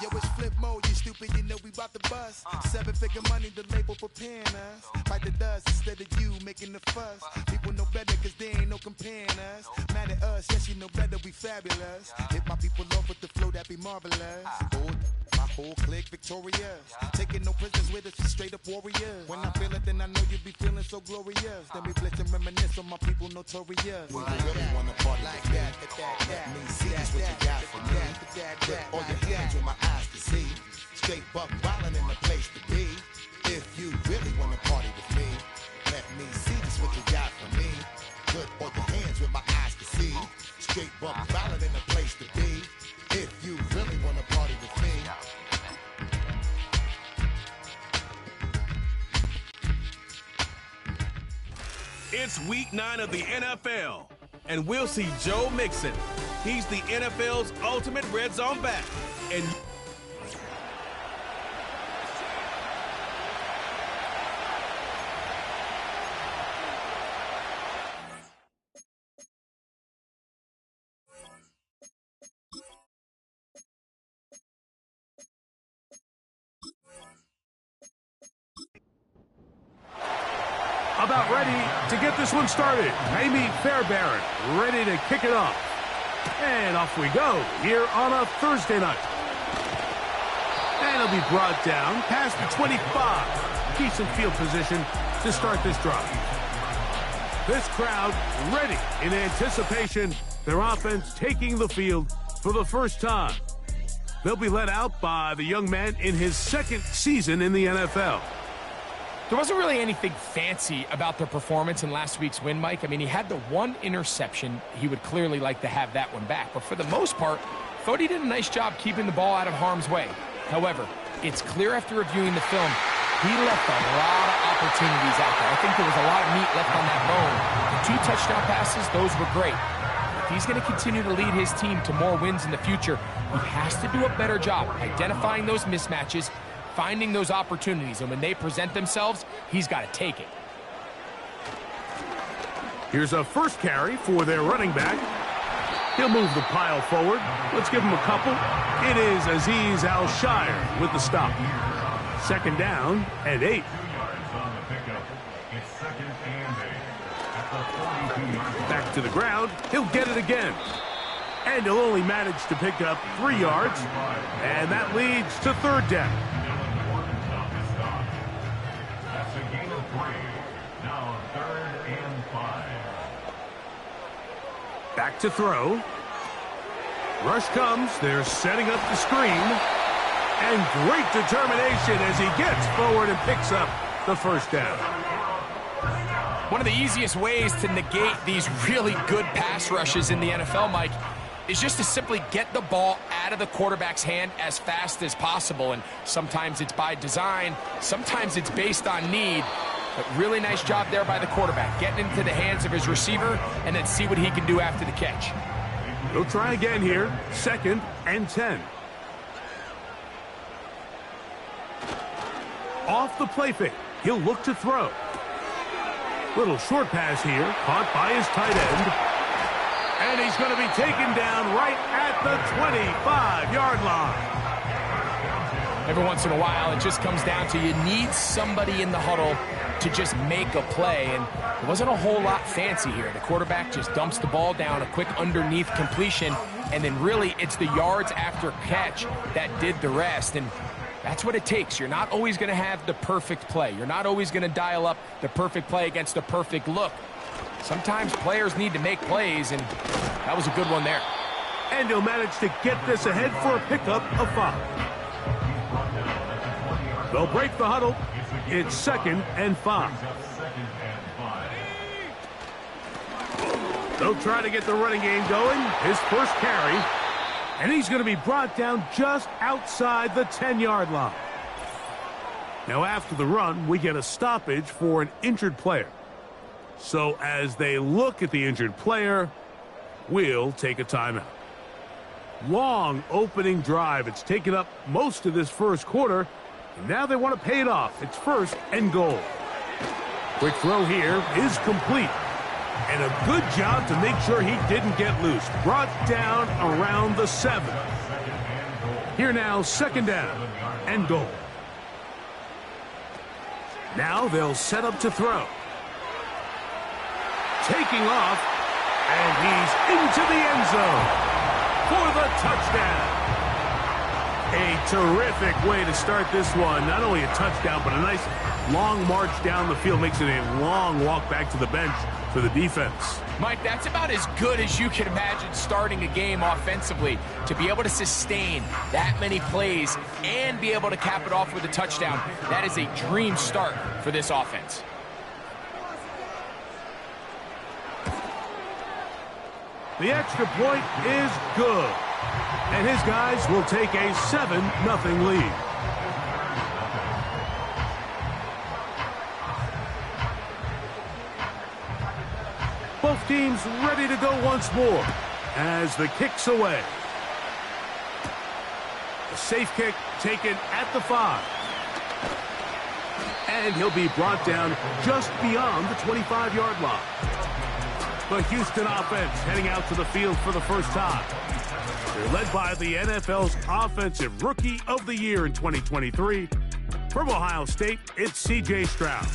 Yo, it's flip mode, you stupid, you know we bout to bust. 7-figure money, the label preparing us. Bite the dust instead of you making the fuss. People know better cause there ain't no comparing us. Mad at us, yes you know better, we fabulous. Hit my people off with the flow, that be marvelous. My whole clique victorious. Taking no prisoners with us, straight up warriors. When I feel it, then I know you be feeling so glorious. Then we blitz and reminisce on my people notorious. We really wanna party like that. Let me see just what you got for me. Put all your hands with my eyes to see. Straight buck wildin' in the place to be. If you really wanna party with me, let me see just what you got for me. Put all your hands with my eyes to see. Straight buck wildin' in the place to be. If you really wanna party with me. It's week 9 of the NFL, and we'll see Joe Mixon. He's the NFL's ultimate red zone back. And about ready to get this one started. Amy Fairbairn ready to kick it off. And off we go here on a Thursday night. And it'll be brought down past the 25. Decent field position to start this drive. This crowd ready in anticipation. Their offense taking the field for the first time. They'll be led out by the young man in his second season in the NFL. There wasn't really anything fancy about their performance in last week's win, Mike. I mean, he had the one interception. He would clearly like to have that one back. But for the most part, I thought he did a nice job keeping the ball out of harm's way. However, it's clear after reviewing the film, he left a lot of opportunities out there. I think there was a lot of meat left on that bone. The 2 touchdown passes, those were great. If he's going to continue to lead his team to more wins in the future, he has to do a better job identifying those mismatches, finding those opportunities, and when they present themselves, he's got to take it. Here's a first carry for their running back. He'll move the pile forward. Let's give him a couple. It is Azeez Al-Shire with the stop. Second down and 8. Back to the ground. He'll get it again. And he'll only manage to pick up 3 yards. And that leads to third down. Back to throw. Rush comes. They're setting up the screen. And great determination as he gets forward and picks up the first down. One of the easiest ways to negate these really good pass rushes in the NFL, Mike, is just to simply get the ball out of the quarterback's hand as fast as possible. And sometimes it's by design, sometimes it's based on need. But really nice job there by the quarterback, getting into the hands of his receiver and then see what he can do after the catch. He'll try again here, 2nd and 10. Off the play fake, he'll look to throw. Little short pass here, caught by his tight end. And he's going to be taken down right at the 25-yard line. Every once in a while, it just comes down to you need somebody in the huddle to just make a play, and it wasn't a whole lot fancy here. The quarterback just dumps the ball down, a quick underneath completion, and then really it's the yards after catch that did the rest, and that's what it takes. You're not always going to have the perfect play. You're not always going to dial up the perfect play against the perfect look. Sometimes players need to make plays, and that was a good one there. And he'll manage to get this ahead for a pickup of 5. They'll break the huddle. It's 2nd and 5. They'll try to get the running game going. His first carry. And he's going to be brought down just outside the 10-yard line. Now after the run, we get a stoppage for an injured player. So as they look at the injured player, we'll take a timeout. Long opening drive. It's taken up most of this first quarter. And now they want to pay it off. It's 1st and goal. Quick throw here is complete. And a good job to make sure he didn't get loose. Brought down around the 7. Here now, second down and goal. Now they'll set up to throw. Taking off, and he's into the end zone for the touchdown. A terrific way to start this one. Not only a touchdown, but a nice long march down the field. Makes it a long walk back to the bench for the defense. Mike, that's about as good as you can imagine starting a game offensively. To be able to sustain that many plays and be able to cap it off with a touchdown, that is a dream start for this offense. The extra point is good. And his guys will take a 7-0 lead. Both teams ready to go once more as the kick's away. A safe kick taken at the 5. And he'll be brought down just beyond the 25-yard line. The Houston offense heading out to the field for the first time. They're led by the NFL's Offensive Rookie of the Year in 2023. From Ohio State, it's C.J. Stroud.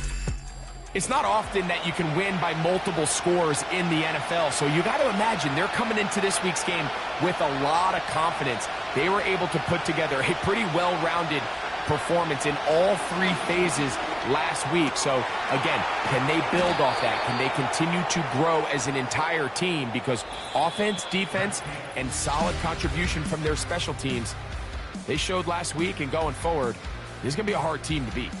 It's not often that you can win by multiple scores in the NFL, so you got to imagine they're coming into this week's game with a lot of confidence. They were able to put together a pretty well-rounded performance in all 3 phases last week. So, again, can they build off that? Can they continue to grow as an entire team? Because offense, defense, and solid contribution from their special teams, they showed last week, and going forward, this is going to be a hard team to beat.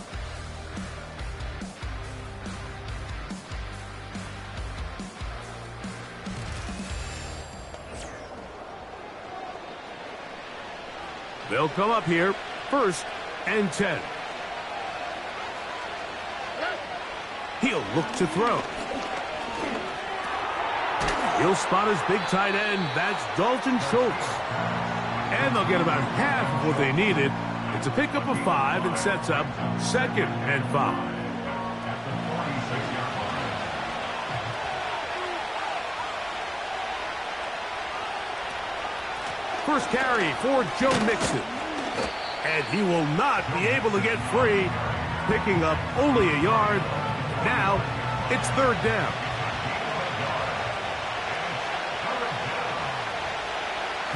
They'll come up here, 1st and 10. He'll look to throw. He'll spot his big tight end. That's Dalton Schultz. And they'll get about half of what they needed. It's a pickup of 5 and sets up 2nd and 5. First carry for Joe Mixon. And he will not be able to get free, picking up only a yard. Now it's 3rd down.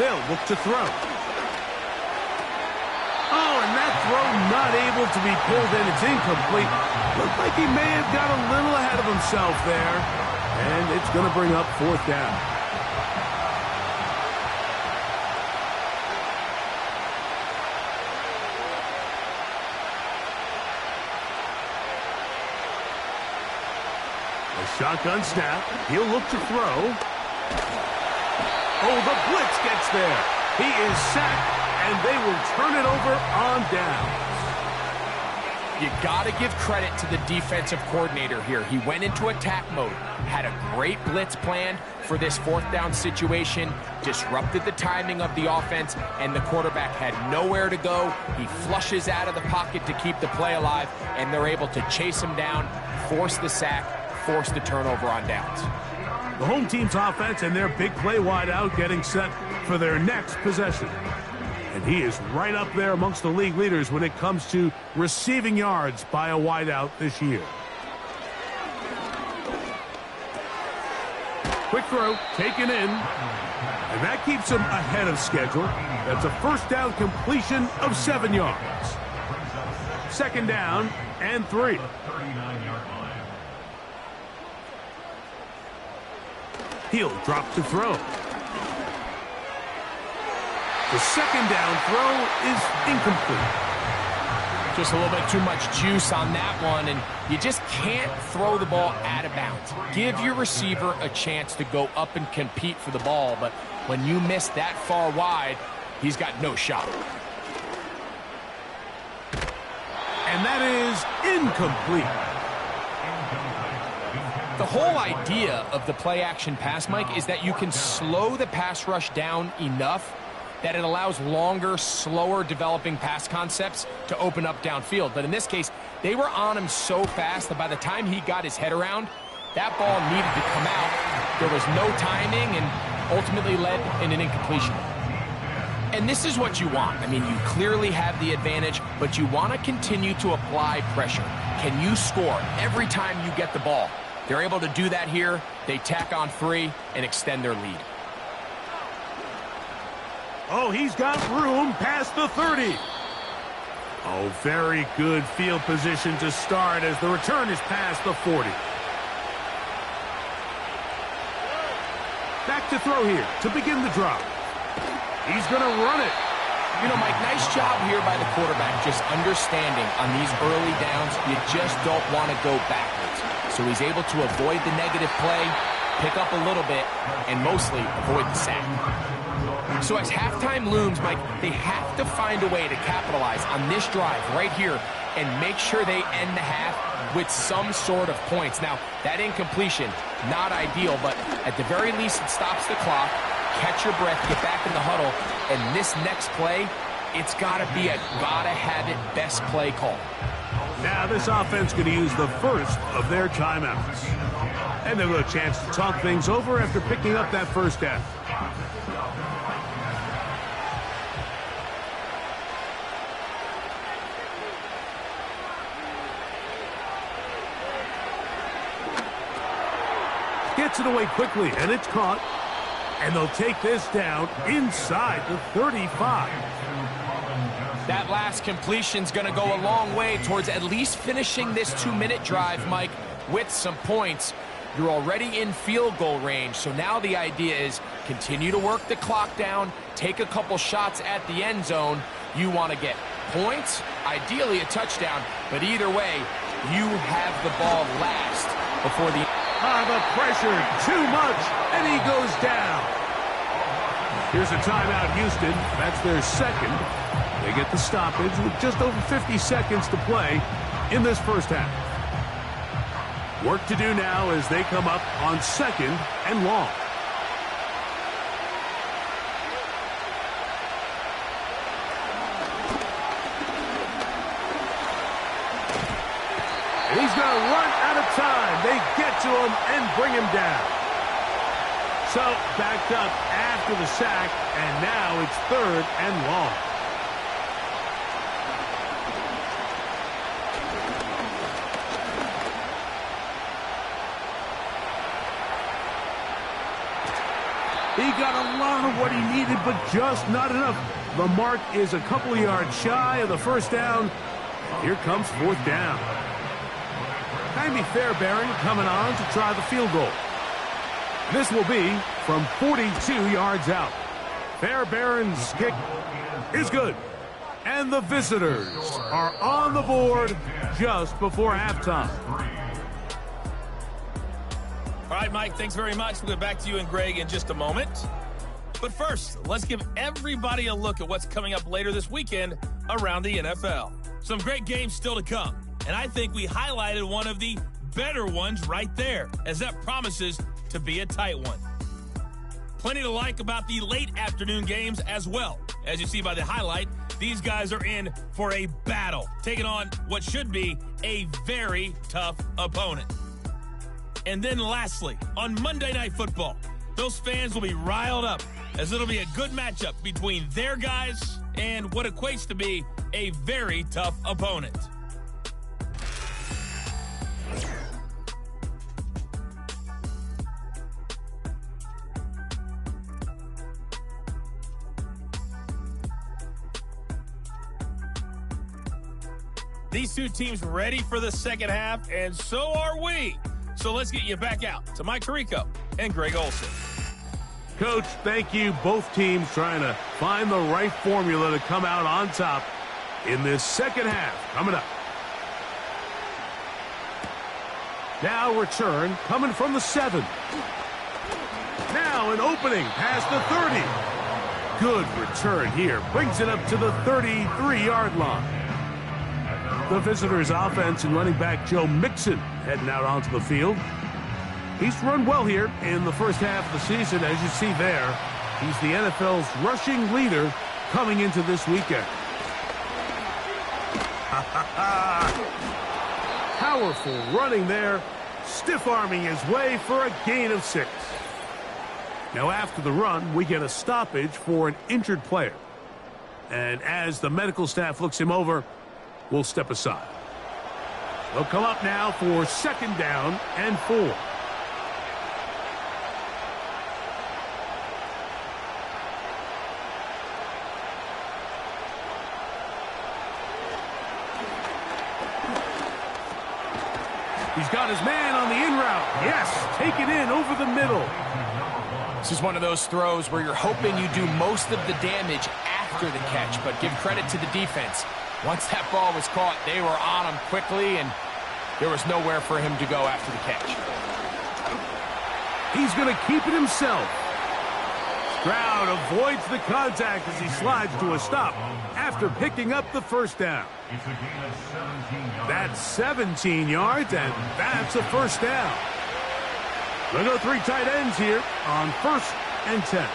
They'll look to throw. Oh, and that throw not able to be pulled in. It's incomplete. Looked like he may have got a little ahead of himself there. And it's going to bring up 4th down. Shotgun snap. He'll look to throw. Oh, the blitz gets there. He is sacked, and they will turn it over on downs. You got to give credit to the defensive coordinator here. He went into attack mode, had a great blitz planned for this 4th down situation, disrupted the timing of the offense, and the quarterback had nowhere to go. He flushes out of the pocket to keep the play alive, and they're able to chase him down, force the sack, force the turnover on downs. The home team's offense and their big play wideout getting set for their next possession. And he is right up there amongst the league leaders when it comes to receiving yards by a wideout this year. Quick throw, taken in. And that keeps him ahead of schedule. That's a 1st down completion of 7 yards. 2nd down and 3. He'll drop to throw. The 2nd down throw is incomplete. Just a little bit too much juice on that one, and you just can't throw the ball out of bounds. Give your receiver a chance to go up and compete for the ball, but when you miss that far wide, he's got no shot. And that is incomplete. The whole idea of the play-action pass, Mike, is that you can slow the pass rush down enough that it allows longer, slower developing pass concepts to open up downfield. But in this case, they were on him so fast that by the time he got his head around, that ball needed to come out. There was no timing and ultimately led in an incompletion. And this is what you want. I mean, you clearly have the advantage, but you want to continue to apply pressure. Can you score every time you get the ball? They're able to do that here. They tack on 3 and extend their lead. Oh, he's got room past the 30. Oh, very good field position to start as the return is past the 40. Back to throw here to begin the drive. He's going to run it. You know, Mike, nice job here by the quarterback, just understanding on these early downs, you just don't want to go backwards. So he's able to avoid the negative play, pick up a little bit, and mostly avoid the sack. So as halftime looms, Mike, they have to find a way to capitalize on this drive right here and make sure they end the half with some sort of points. Now, that incompletion, not ideal, but at the very least it stops the clock. Catch your breath, get back in the huddle, and this next play, it's got to be a gotta-have-it best play call. Now this offense going to use the first of their timeouts. And they'll get a chance to talk things over after picking up that first half. Gets it away quickly, and it's caught. And they'll take this down inside the 35. That last completion's going to go a long way towards at least finishing this 2-minute drive, Mike, with some points. You're already in field goal range, so now the idea is continue to work the clock down, take a couple shots at the end zone. You want to get points, ideally a touchdown, but either way, you have the ball last before the... The pressure, too much, and he goes down. Here's a timeout, Houston. That's their second. They get the stoppage with just over 50 seconds to play in this first half. Work to do now as they come up on 2nd and long. And he's going to run out of time. They get to him and bring him down. So backed up after the sack, and now it's 3rd and long. He got a lot of what he needed, but just not enough. The mark is a couple of yards shy of the first down. Here comes 4th down. Jaime Fairbairn coming on to try the field goal. This will be from 42 yards out. Fairbairn's kick is good. And the visitors are on the board just before halftime. All right, Mike, thanks very much. We'll get back to you and Greg in just a moment. But first, let's give everybody a look at what's coming up later this weekend around the NFL. Some great games still to come, and I think we highlighted one of the better ones right there, as that promises to be a tight one. Plenty to like about the late afternoon games as well. As you see by the highlight, these guys are in for a battle, taking on what should be a very tough opponent. And then lastly, on Monday Night Football, those fans will be riled up as it'll be a good matchup between their guys and what equates to be a very tough opponent. These two teams ready for the second half, and so are we. So let's get you back out to Mike Tirico and Greg Olson. Coach, thank you. Both teams trying to find the right formula to come out on top in this second half. Coming up. Now return coming from the 7. Now an opening past the 30. Good return here. Brings it up to the 33-yard line. The visitors' offense and running back Joe Mixon heading out onto the field. He's run well here in the first half of the season. As you see there, he's the NFL's rushing leader coming into this weekend. Powerful running there, stiff-arming his way for a gain of 6. Now after the run, we get a stoppage for an injured player. And as the medical staff looks him over, we'll step aside. They'll come up now for 2nd down and 4. He's got his man on the in route. Yes, take it in over the middle. This is one of those throws where you're hoping you do most of the damage after the catch, but give credit to the defense. Once that ball was caught, they were on him quickly, and there was nowhere for him to go after the catch. He's going to keep it himself. Stroud avoids the contact as he slides to a stop after picking up the 1st down. That's 17 yards, and that's a 1st down. We'll go 3 tight ends here on 1st and 10.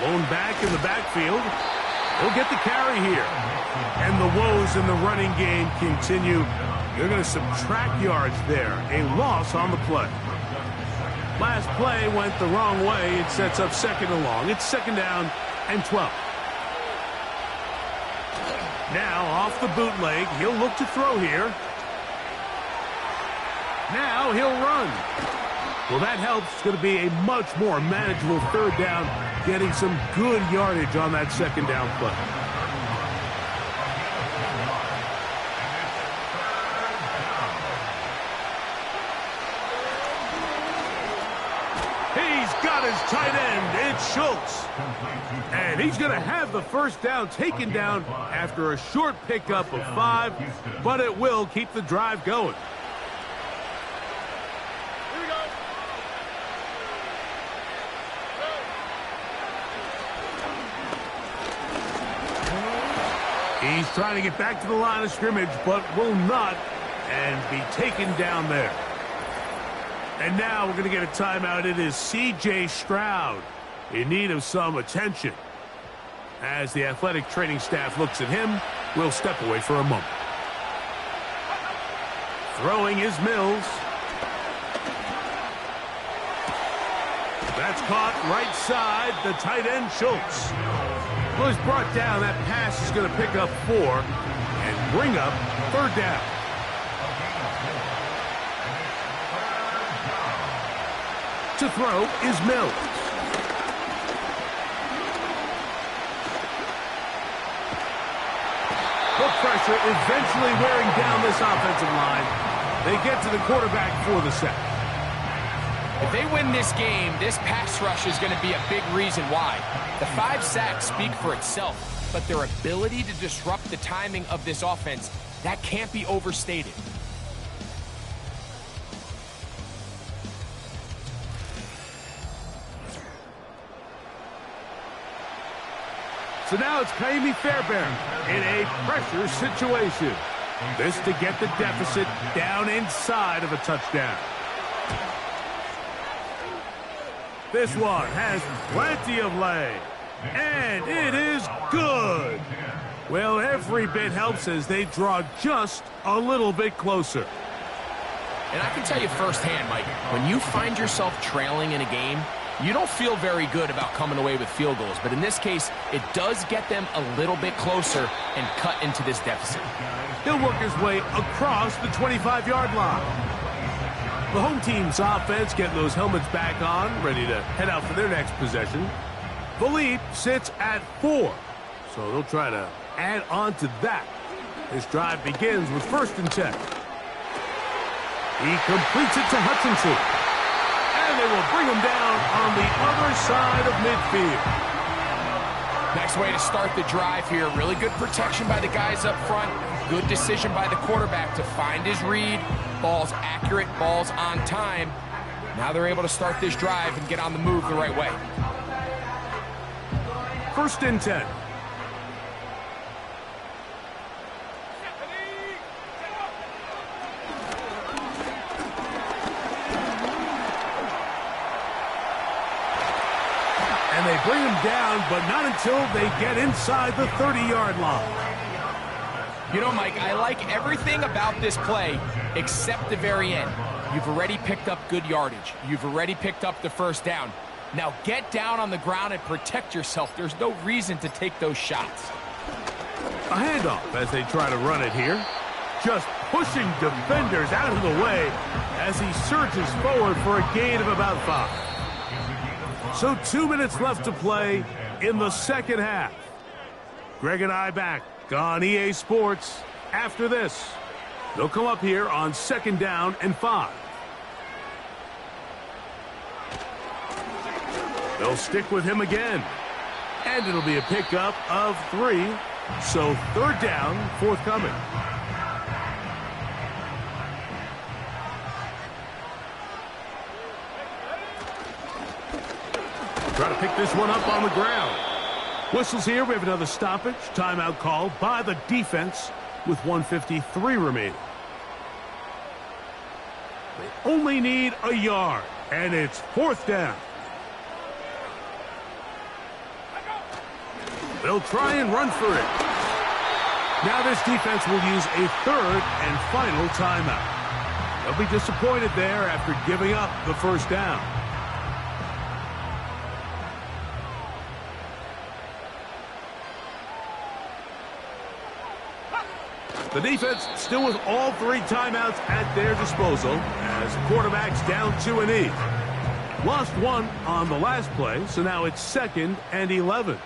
Lone back in the backfield. He'll get the carry here. And the woes in the running game continue. They're going to subtract yards there. A loss on the play. Last play went the wrong way. It sets up 2nd and long. It's 2nd down and 12. Now off the bootleg. He'll look to throw here. Now he'll run. Well, that helps. It's going to be a much more manageable 3rd down, getting some good yardage on that 2nd down play. He's got his tight end. It's Schultz. And he's going to have the 1st down taken down after a short pickup of 5, but it will keep the drive going. He's trying to get back to the line of scrimmage, but will not, and be taken down there. And now we're going to get a timeout. It is C.J. Stroud in need of some attention. As the athletic training staff looks at him, we'll step away for a moment. Throwing is Mills. That's caught right side, the tight end Schultz. Well, he's brought down. That pass is going to pick up 4 and bring up 3rd down. To throw is Mills. The pressure eventually wearing down this offensive line. They get to the quarterback for the sack. If they win this game, this pass rush is going to be a big reason why. The 5 sacks speak for itself, but their ability to disrupt the timing of this offense, that can't be overstated. So now it's Kaimi Fairbairn in a pressure situation. This to get the deficit down inside of a touchdown. This one has plenty of leg, and it is good. Well, every bit helps as they draw just a little bit closer. And I can tell you firsthand, Mike, when you find yourself trailing in a game, you don't feel very good about coming away with field goals. But in this case, it does get them a little bit closer and cut into this deficit. He'll work his way across the 25-yard line. The home team's offense getting those helmets back on, ready to head out for their next possession. The lead sits at 4, so they'll try to add on to that. This drive begins with 1st and 10. He completes it to Hutchinson. And they will bring him down on the other side of midfield. Next way to start the drive here. Really good protection by the guys up front. Good decision by the quarterback to find his read. Ball's accurate, ball's on time. Now they're able to start this drive and get on the move the right way. 1st and 10. And they bring him down, but not until they get inside the 30-yard line. You know, Mike, I like everything about this play except the very end. You've already picked up good yardage. You've already picked up the 1st down. Now get down on the ground and protect yourself. There's no reason to take those shots. A handoff as they try to run it here. Just pushing defenders out of the way as he surges forward for a gain of about 5. So 2 minutes left to play in the second half. Greg and I back on EA Sports after this. They'll come up here on 2nd down and 5. They'll stick with him again. And it'll be a pickup of 3. So 3rd down, forthcoming. Try to pick this one up on the ground. Whistles here. We have another stoppage. Timeout called by the defense with 1:53 remaining. They only need a yard, and it's 4th down. They'll try and run for it. Now this defense will use a 3rd and final timeout. They'll be disappointed there after giving up the 1st down. The defense still with all 3 timeouts at their disposal as the quarterback's down 2 and E. Lost 1 on the last play, so now it's 2nd and 11.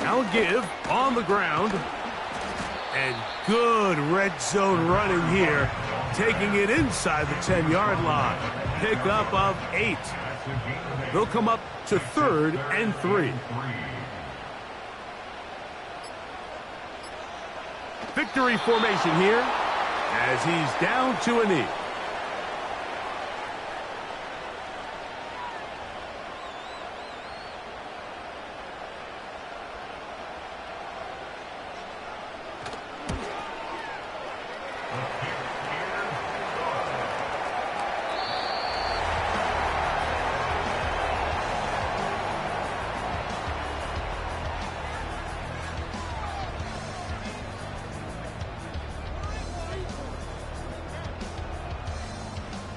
Now give on the ground. And good red zone running here, taking it inside the 10-yard line. Pickup of 8. They'll come up to 3rd and 3. Victory formation here as he's down 2 and E.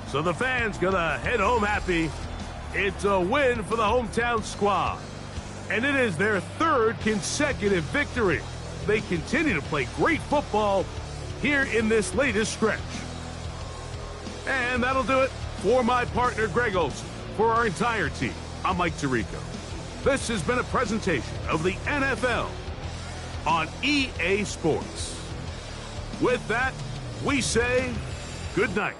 So the fans gonna head home happy. It's a win for the hometown squad. And it is their 3rd consecutive victory. They continue to play great football here in this latest stretch. And that'll do it for my partner, Greg Olson. For our entire team, I'm Mike Tirico. This has been a presentation of the NFL on EA Sports. With that, we say good night.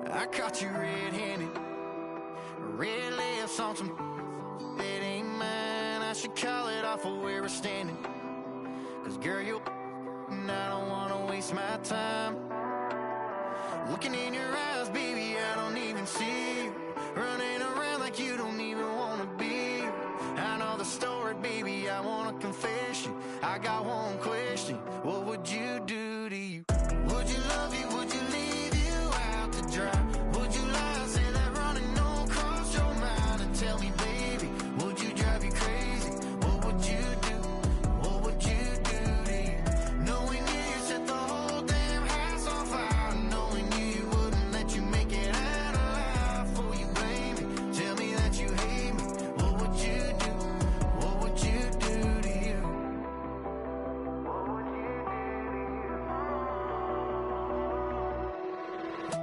I caught you red-handed. Red lips on some it ain't mine. I should call it off of where we're standing. Cause girl, you and I don't wanna waste my time. Looking in your eyes, baby, I don't even see you. Running around like you don't even wanna be. I know the story, baby, I wanna confess you. I got one question, what would you do to you? Would you love you, would you leave you out to dry? Would you lie, say that running don't cross your mind? And tell me, baby, would you drive you crazy? What would you do? What would you do to you? Knowing you set the whole damn house on fire. Knowing you wouldn't let you make it out alive. Before you blame me, tell me that you hate me. What would you do? What would you do to you?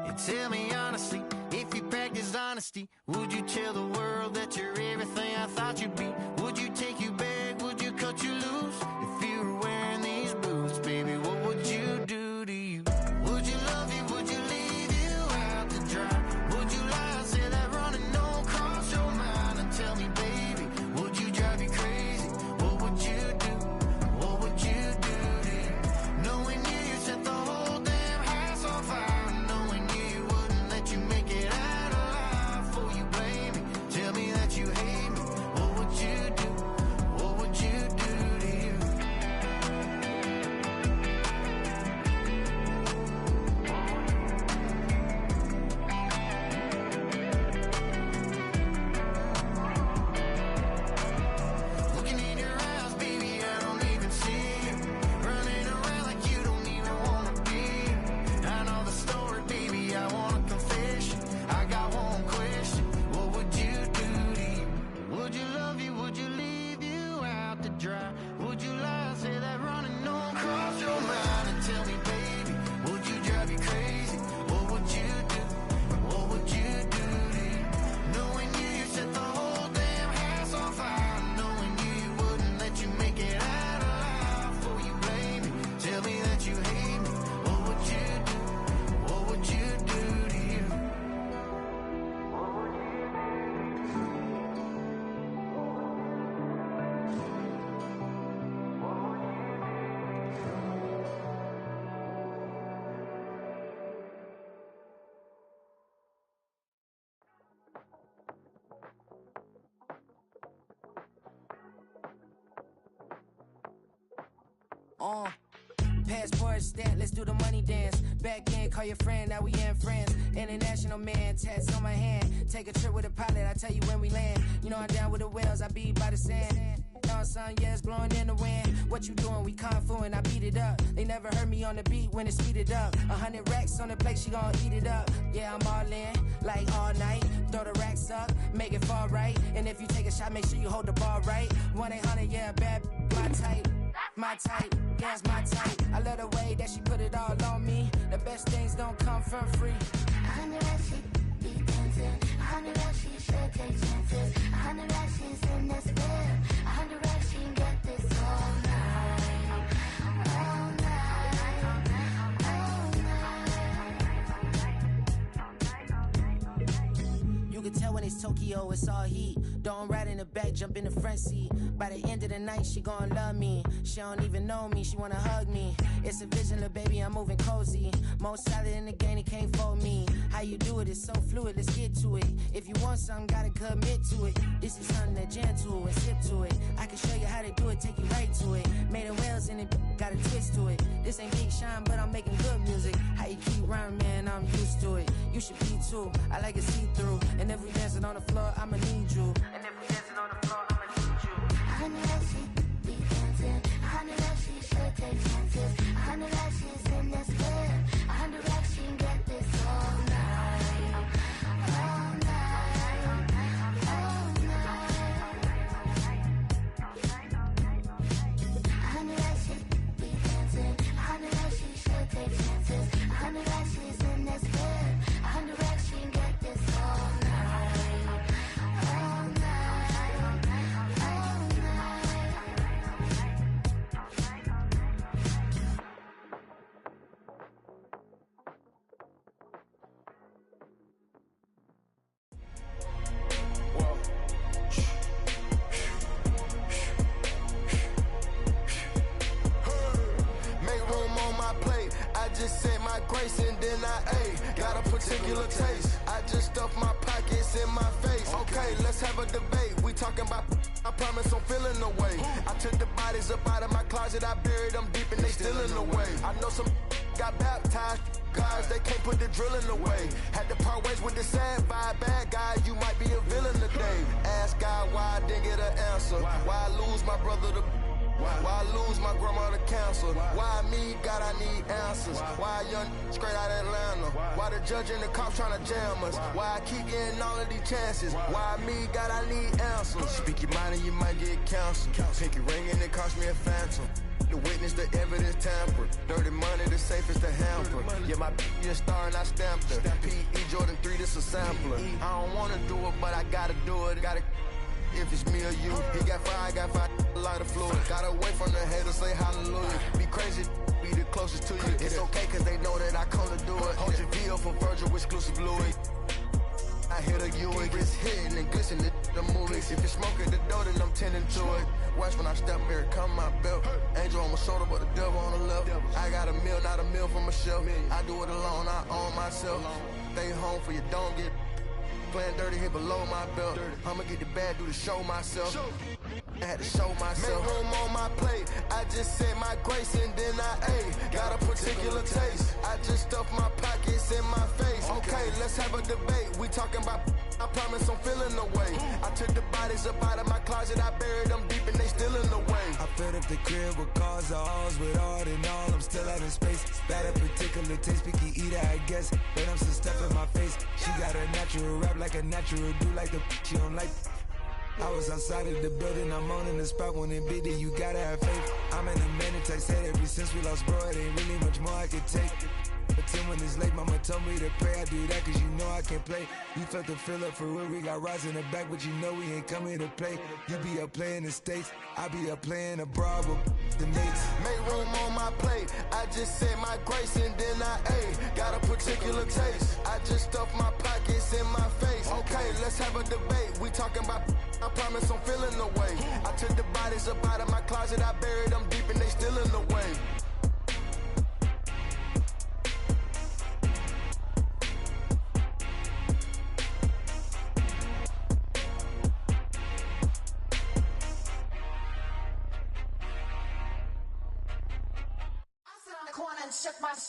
And tell me honestly, if you practiced honesty, would you tell the world that you're everything I thought you'd be? Would you take you back? Would you cut you loose? If you were wearing these boots, baby, what would you do to you? Would you love you? Would you leave you out to dry? Would you lie, say that running don't cross your mind? And tell me, baby, would you drive you crazy? What would you do? What would you do to you? Knowing you set the whole damn house on fire. Knowing you wouldn't let you make it out alive. Before you blame me, tell me that you hate me. What would you do? What would you do to you? Looking in your eyes, baby, I don't even see you. Running around like you don't even wanna be. I know the story, baby, I wanna confess you. I got one question, what would you do to you? Would you love you, would you leave you out to dry? Would you lie, say that running don't cross your mind? And tell me, baby, would you drive you crazy? What would you do? What would you do to you? Knowing you set the whole damn house on fire. Knowing you wouldn't let you make it out alive. Before you blame me, tell me that you hate me. What would you do? What would you do to you? Passport stat, let's do the money dance. Back in, call your friend, now we in friends. International man, tats on my hand. Take a trip with a pilot, I tell you when we land. You know I'm down with the whales, I be by the sand. On sun, yeah, it's blowing in the wind. What you doing? We kung fu and I beat it up. They never heard me on the beat when it's speeded up. 100 racks on the plate, she gon' eat it up. Yeah, I'm all in, like all night. Throw the racks up, make it fall right. And if you take a shot, make sure you hold the ball right. 1-800, yeah, bad, my type. My type, yeah, it's my type. I love the way that she put it all on me. The best things don't come for free. 100 racks, she be dancing. 100 racks, she should take chances. 100 racks, she's in this bed. 100 racks, she can get this all night. All night. All night. You can tell when it's Tokyo, it's all heat. Don't ride in the back, jump in the front seat. By the end of the night, she gon' love me. She don't even know me, she wanna hug me. It's a vision, little baby, I'm moving cozy. Most solid in the game, it can't fold me. How you do it, it's so fluid, let's get to it. If you want something, gotta commit to it. This is something that jam to and sip to it. I can show you how to do it, take you right to it. Made of whales in it, got a twist to it. This ain't Big Sean, but I'm making good music. How you keep rhyming, man, I'm used to it. You should be too, I like it see-through. And if we dancing on the floor, I'ma need you. And if we dancing on the floor, I'ma need you. 100 racks, she be dancing. 100 racks, she should take chances. 100 racks, she's in this bed. 100 racks, she can get this all night. All night. All night. 100 racks, she be dancing. 100 racks, she should take chances. 100 racks, she's in this bed. 100 racks, she can get this all night. All night. then got a particular taste. I just stuff my pockets in my face. Okay, let's have a debate. We talking about, I promise I'm feeling the way. I took the bodies up out of my closet, I buried them deep and they still in the way. I know some got baptized, guys, they can't put the drilling away. Had to part ways with the sad vibe, bad guy, you might be a villain today. Ask God why I didn't get an answer. Why I lose my brother to why I lose my grandma to cancer? Why me? God, I need answers. Why a young straight out of Atlanta? Why the judge and the cops trying to jam us? Why I keep getting all of these chances? Why me? God, I need answers. Speak your mind and you might get canceled. Pinky ring and it cost me a phantom. The witness, the evidence tampered. Dirty money, the safest to hamper. Yeah, my a star and I stamped her. P.E. Jordan 3, this a sampler. I don't wanna do it, but I gotta do it. Gotta. If it's me or you, he got five, lighter fluid. Gotta wait from the haters, say hallelujah. Be crazy, be the closest to you. It's okay, cause they know that I come to do it. Hold your V up for Virgil, exclusive Louis. I hit a Ewing, it's hitting and glistening the movies. If you smoke at the door, then I'm tending to it. Watch when I step here, come my belt. Angel on my shoulder, but the devil on the left. I got a meal, not a meal for myself. I do it alone, I own myself. Stay home for you, don't get playing dirty here below my belt. I'ma get the bad, do the show myself. I had to show myself. Make room on my plate. I just said my grace and then I ate. Got a particular taste. I just stuffed my pockets in my face. Okay, let's have a debate. We talking about, I promise I'm feeling the way. I took the bodies up out of my closet. I buried them deep and they still in the way. I filled up the crib with cars, halls with all in all. I'm still having space. Got a particular taste, picky eater, I guess. But I'm some stuff in my face. She got a natural rap like a natural do like the she don't like. I was outside of the building, I'm on in the spot when it big, then you gotta have faith. I'm in a minute, I said ever since we lost bro, it ain't really much more I could take. But 10 when it's late, mama told me to pray, I do that cause you know I can play. You felt the fill up for real, we got rides in the back, but you know we ain't coming to play. You be up playing the States, I be up playing abroad with the mates. Make room on my plate, I just said my grace and then I ate. Got a particular taste, I just stuffed my pockets in my face. Okay, let's have a debate, we talking about, I promise I'm feeling the way. I took the bodies up out of my closet, I buried them deep and they still in the way.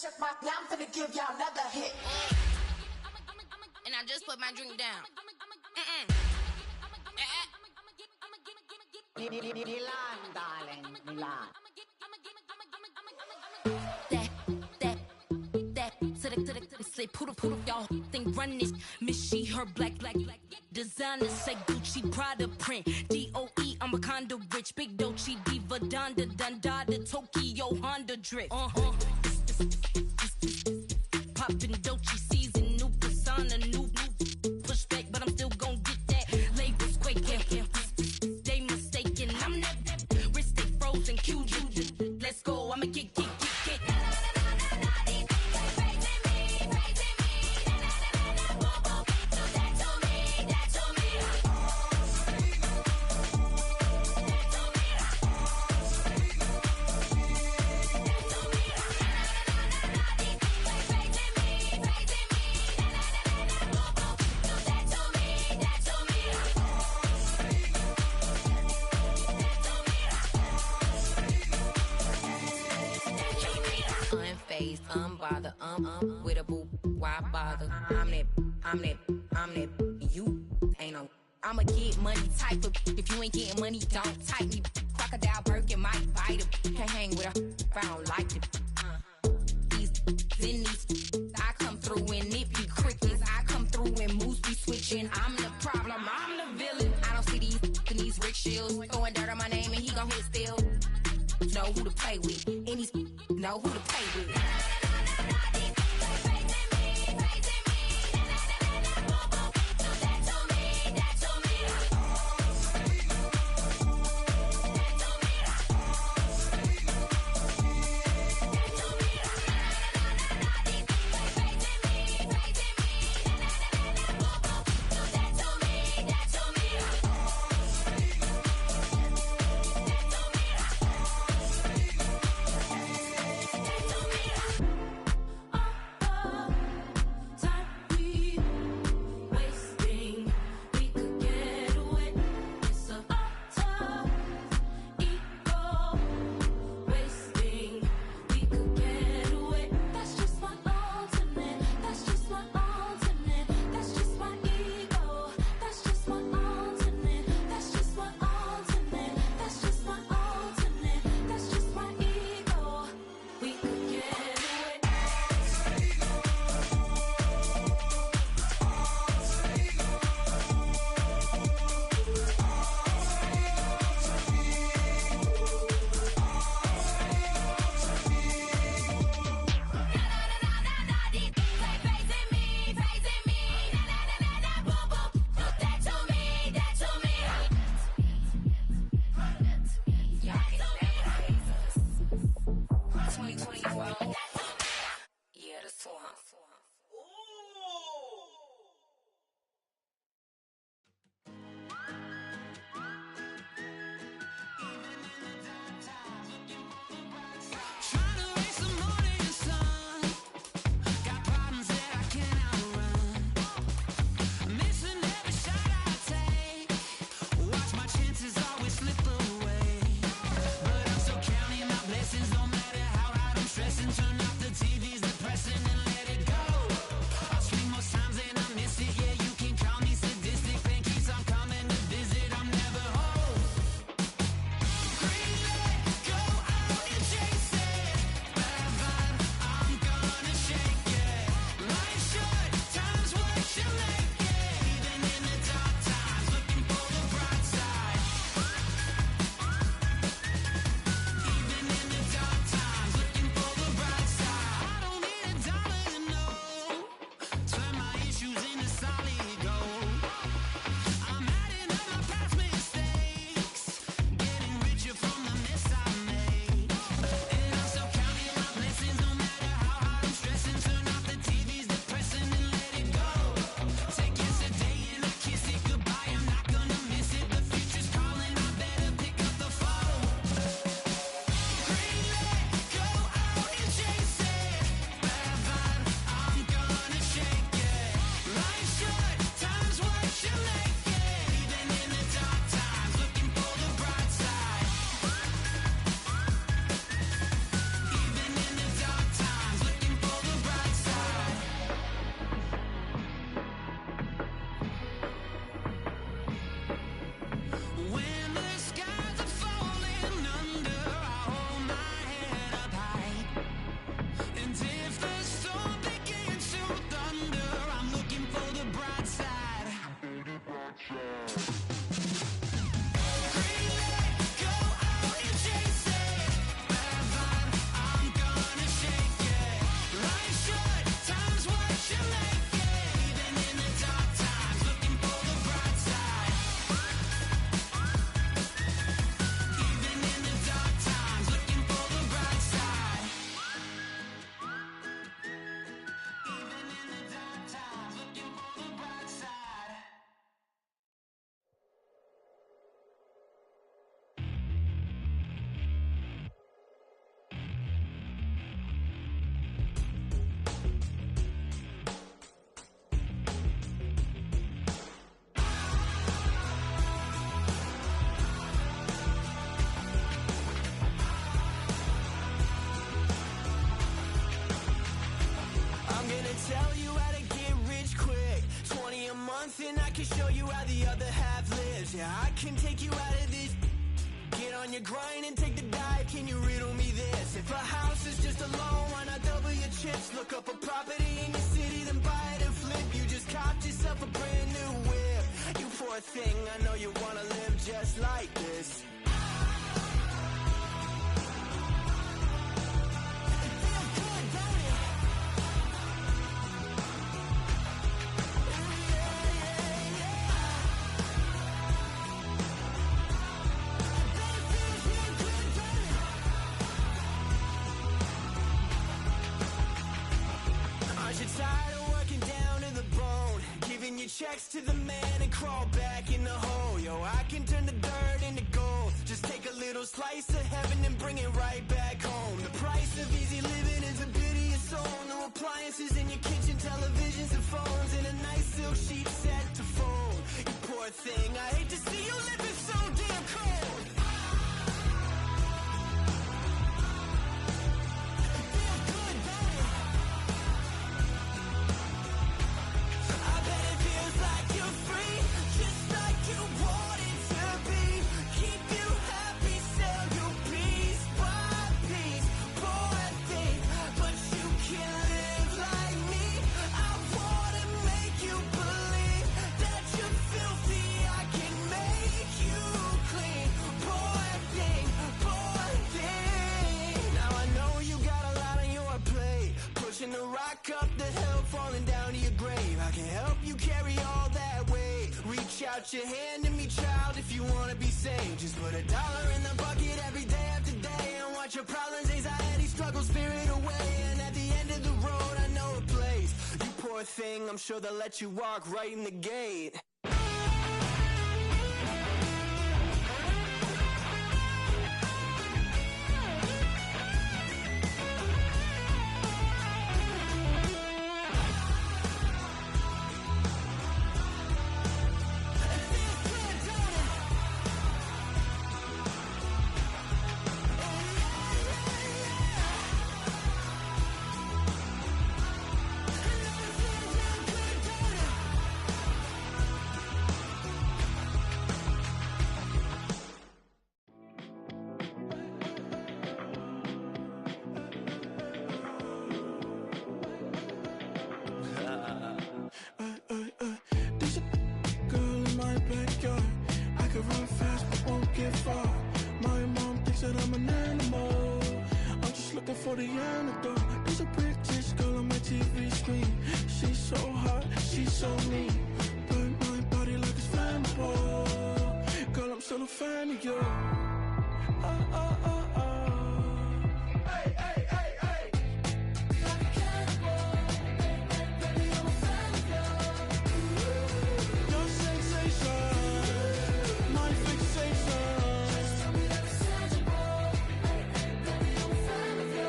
Shook my, now I'm finna give y'all another hit. And I just put my drink down. Milan, darling, Milan. That, say poodle, y'all think run this. Miss she, her black, designer, say Gucci, Prada print. DOE, I'm a condo rich, big Dolce, Diva, Donda, Dundada, Tokyo, Honda drip. Poppin' Dolce season, new persona, new pushback, but I'm still gon' get that. Labels quaking, they mistaken. I'm that wrist stay frozen, QU. Let's go, I'ma get. Unbothered, with a boo, why bother? I'm that, you ain't no. I'ma get money type of, if you ain't getting money, don't type me. Crocodile Birkin might bite him. Can't hang with her if I don't like it. These, I come through in nippy crickets. I come through when moves be switching. I'm the problem, I'm the villain. I don't see these rickshaws throwing dirt on my name and he gon' hit still. Know who to play with, and he's know who to play with. something, I can show you how the other half lives. Yeah, I can take you out of this. Get on your grind and take the dive. Can you riddle me this? If a house is just a loan, why not double your chips? Look up a property in your city, then buy it and flip. You just copped yourself a brand new whip. You poor thing, I know you wanna live just like this. Checks to the man and crawl back in the hole. Yo, I can turn the dirt into gold. Just take a little slice of heaven and bring it right back home. The price of easy living is a bit of your soul. No appliances in your kitchen, televisions and phones, and a nice silk sheet set to fold. You poor thing, I hate to see you living so damn cold. The rock up the hill, falling down to your grave. I can help you carry all that weight. Reach out your hand to me, child, if you wanna be saved. Just put $1 in the bucket every day after day, and watch your problems, anxiety, struggle, spirit away. And at the end of the road, I know a place. You poor thing, I'm sure they'll let you walk right in the gate. For the antidote, there's a British girl on my TV screen. She's so hot, she's so mean. Burn my body like it's flammable. Girl, I'm still a fan of you. Hey, hey, hey, hey. Like a cannibal. Baby, I'm a fan of you. Your sensation, my fixation. Just tell me that it's tangible. Baby, I'm a fan of you.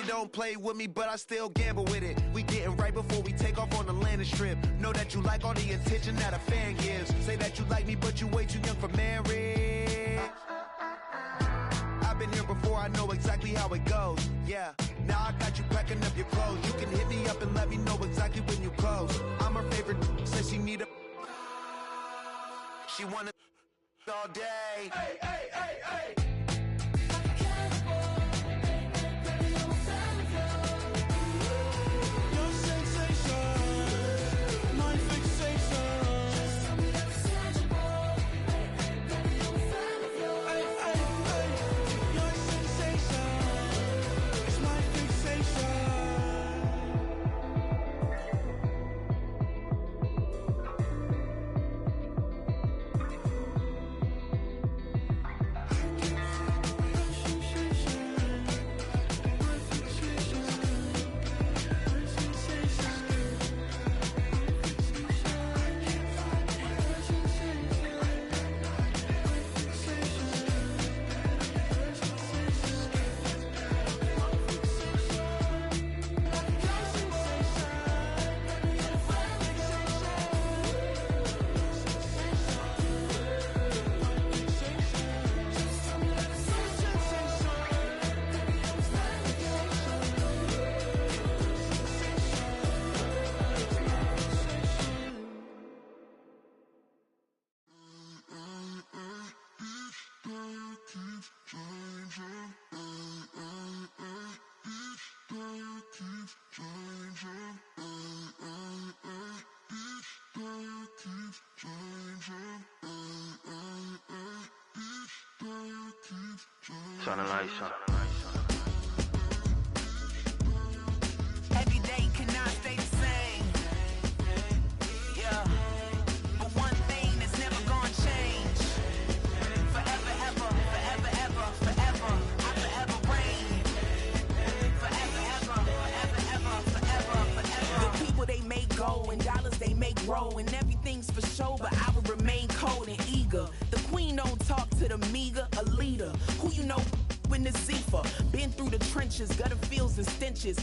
Don't play with me, but I still gamble with it. We getting right before we take off on the landing strip. Know that you like all the attention that a fan gives. Say that you like me, but you way too young for marriage. I've been here before, I know exactly how it goes. Yeah, now I got you packing up your clothes. You can hit me up and let me know exactly when you close. I'm her favorite, says she need a... She wanna all day. Hey, hey, hey, hey. Turn the lights on. Every day cannot stay the same. Yeah. But one thing that's never gonna change. Forever, ever, forever, ever, forever. I forever reign. Forever, ever, forever, ever, forever, forever. The people they make go and dollars they make grow and everything's for show, but I will remain cold and eager. The queen don't talk to the meager, a leader. Who you know in the Zephyr? Been through the trenches, gutter fields and stenches.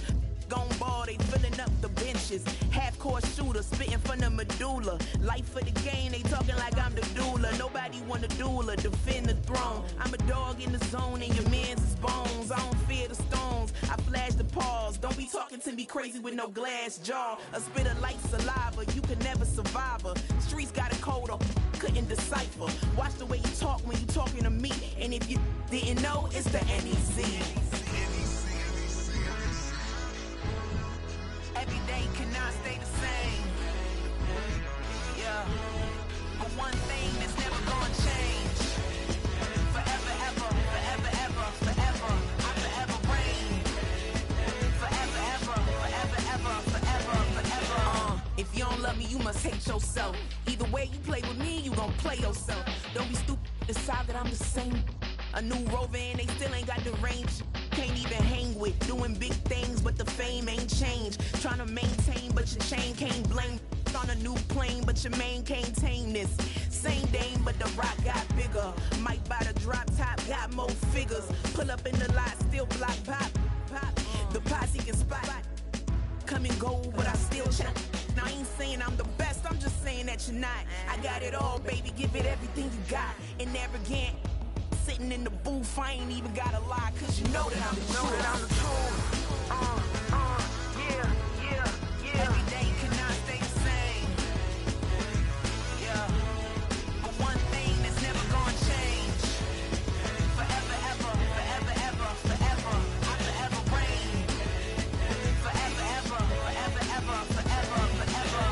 Gone ball, they filling up the benches. Half-court shooter, spitting from the medulla. Life for the game, they talking like I'm the doula. Nobody want a doula, defend the throne. I'm a dog in the zone and your man's is bones. I don't fear the stones, I flash the paws. Don't be talking to me crazy with no glass jaw. A spit of light saliva, you can never survive her. Streets got a code up, couldn't decipher. Watch the way you talk when you talking to me. And if you didn't know, it's the NEC. Every day cannot stay the same. Yeah. But one thing that's never gonna change. Forever, ever, forever, ever, forever. I forever reign. Forever, ever, forever, ever, forever, forever. If you don't love me, you must hate yourself. Either way you play with me, you gon' play yourself. Don't be stupid, decide that I'm the same. A new rover and they still ain't got the range. Can't even hang with, doing big things, but the fame ain't changed. Trying to maintain, but your chain can't blame. On a new plane, but your main can't tame this. Same dame, but the rock got bigger. Might buy the drop top, got more figures. Pull up in the lot, still block pop. The posse can spot. Come and go, but I still check. Now I ain't saying I'm the best, I'm just saying that you're not. I got it all, baby, give it everything you got. And never again. Sitting in the booth, I ain't even gotta lie, cause you know that I'm the truth. Yeah, yeah, yeah. Every day cannot stay the same. Yeah. But one thing that's never gonna change. Forever, ever, forever, ever, forever. I forever reign. Forever, ever, forever, ever, forever, forever.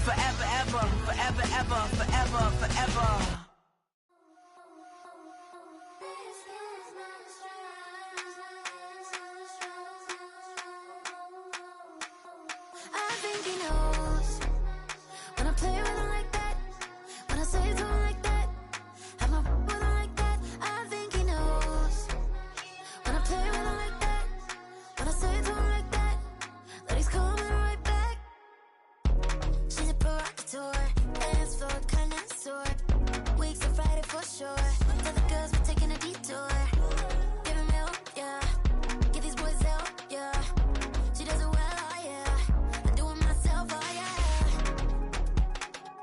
Forever, ever, forever, ever, forever, forever. I think he knows when I play with him like that, when I say to him like that, have my with him like that. I think he knows when I play with him like that, when I say to him like that, that he's coming right back. She's a provocateur, dance floor connoisseur, weeks of Friday for sure. Tell the girls we're taking a detour. Give him help, yeah. Give these boys help, yeah. She does it well, oh yeah. I do it myself, oh yeah.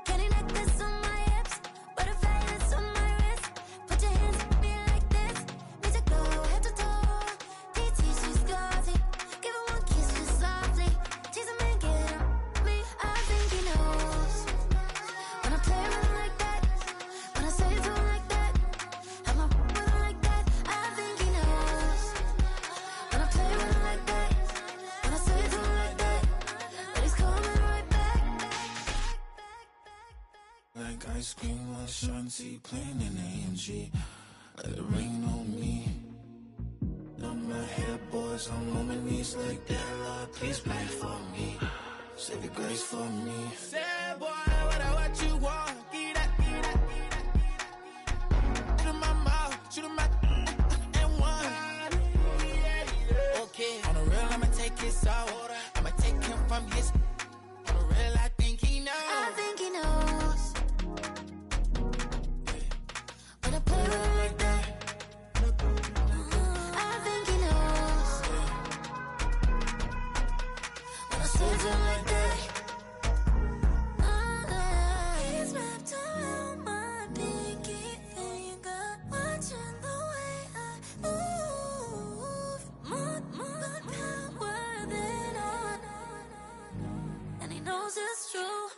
Candy necklace on my hips, butterflies on my wrist. Put your hands on me like this, makes it go head to toe. DT, she's glossy. Give her one kiss just softly. Tease him and get him me. I think he knows when I play with him like that, when I say to him like that, have my with him like that. I think he knows when I play with him like that, when I say to him like that, that he's coming right back. Like ice cream on Shanty, playing in AMG. Let it rain on me. On my head, boys, I'm on my knees like that. Lord, please pray for me. Save your grace for me. Say, boy, what you want? Get that, get that, get that. Shoot in my mouth, shoot in my and one. Okay, on the real, I'ma take his out. I'ma take him from his. On the real, I think he knows. I think he knows when I play with him like that. I think he knows when I say to him like that. He's wrapped around my pinky finger, watching the way I move. More power knows it's true.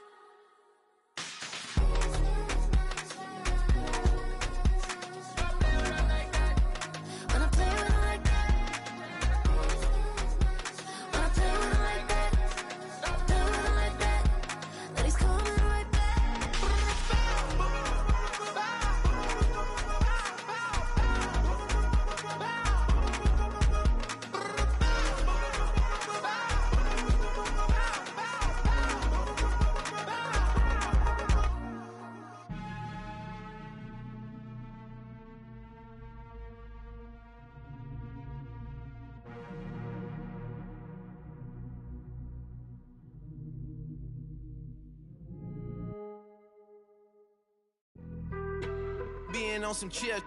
Being on some chill,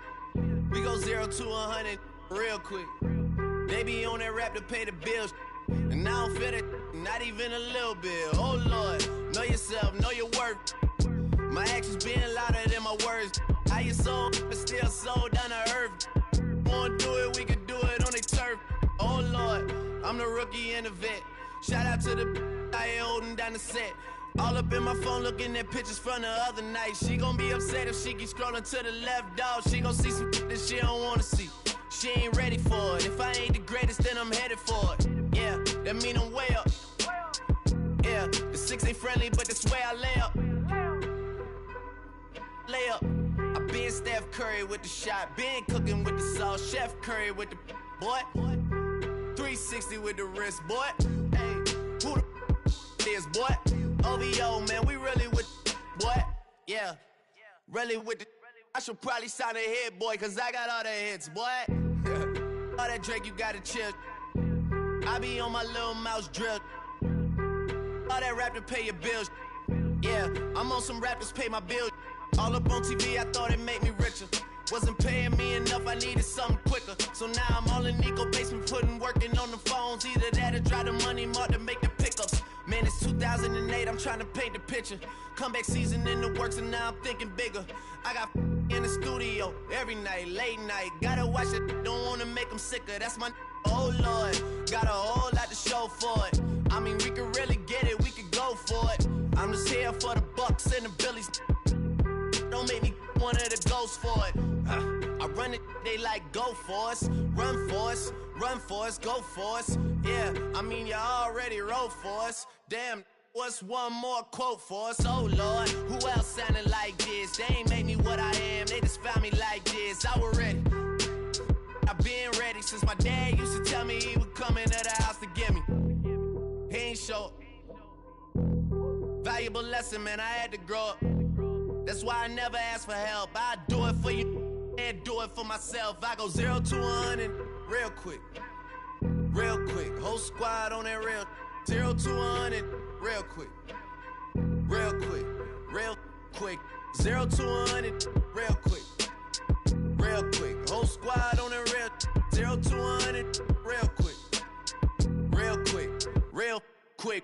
we go 0 to 100 real quick. They be on that rap to pay the bills, and I don't feel it, not even a little bit. Oh Lord, know yourself, know your worth. My actions being louder than my words. How you sold, but still sold down to earth. Wanna do it, we can do it on the turf. Oh Lord, I'm the rookie and the vet. Shout out to the I ain't holding down the set. All up in my phone looking at pictures from the other night. She gon' be upset if she keep scrolling to the left, dog. She gon' see some that she don't wanna see. She ain't ready for it. If I ain't the greatest, then I'm headed for it. Yeah, that mean I'm way up. Yeah, the 6 ain't friendly, but that's where I lay up. Lay up. I been Steph Curry with the shot. Been cooking with the sauce. Chef Curry with the boy. 360 with the wrist, boy. Hey, who the is, boy? OVO, man, we really with boy. Yeah, really with the. I should probably sign a hit, boy, cause I got all the hits, boy. All that Drake, you gotta chill. I be on my little mouse drill. All that rap to pay your bills. Yeah, I'm on some rappers pay my bills. All up on TV, I thought it made me richer. Wasn't paying me enough, I needed something quicker. So now I'm all in Nico basement, working on the phones. Either that or try the money mark to make the pickups. Man, it's 2008, I'm trying to paint the picture. Comeback season in the works and now I'm thinking bigger. I got in the studio every night, late night. Gotta watch it, don't wanna make them sicker. That's my oh Lord, got a whole lot to show for it. I mean, we could really get it, we could go for it. I'm just here for the Bucks and the Billies. Don't make me one of the ghosts for it. I run it, they like go for us, run for us, run for us, go for us. Yeah, I mean you already wrote for us. Damn, what's one more quote for us? Oh Lord, who else sounded like this? They ain't made me what I am, they just found me like this. I was ready, I've been ready since my dad used to tell me he would come into the house to get me. He ain't show up. Valuable lesson, man, I had to grow up. That's why I never ask for help. I do it for you and do it for myself. I go 0 to 100 real quick. Real quick. Whole squad on that real. 0 to 100 real quick. Real quick. Real quick. 0 to 100 real quick. Real quick. Whole squad on that real. 0 to 100 real quick. Real quick. Real quick.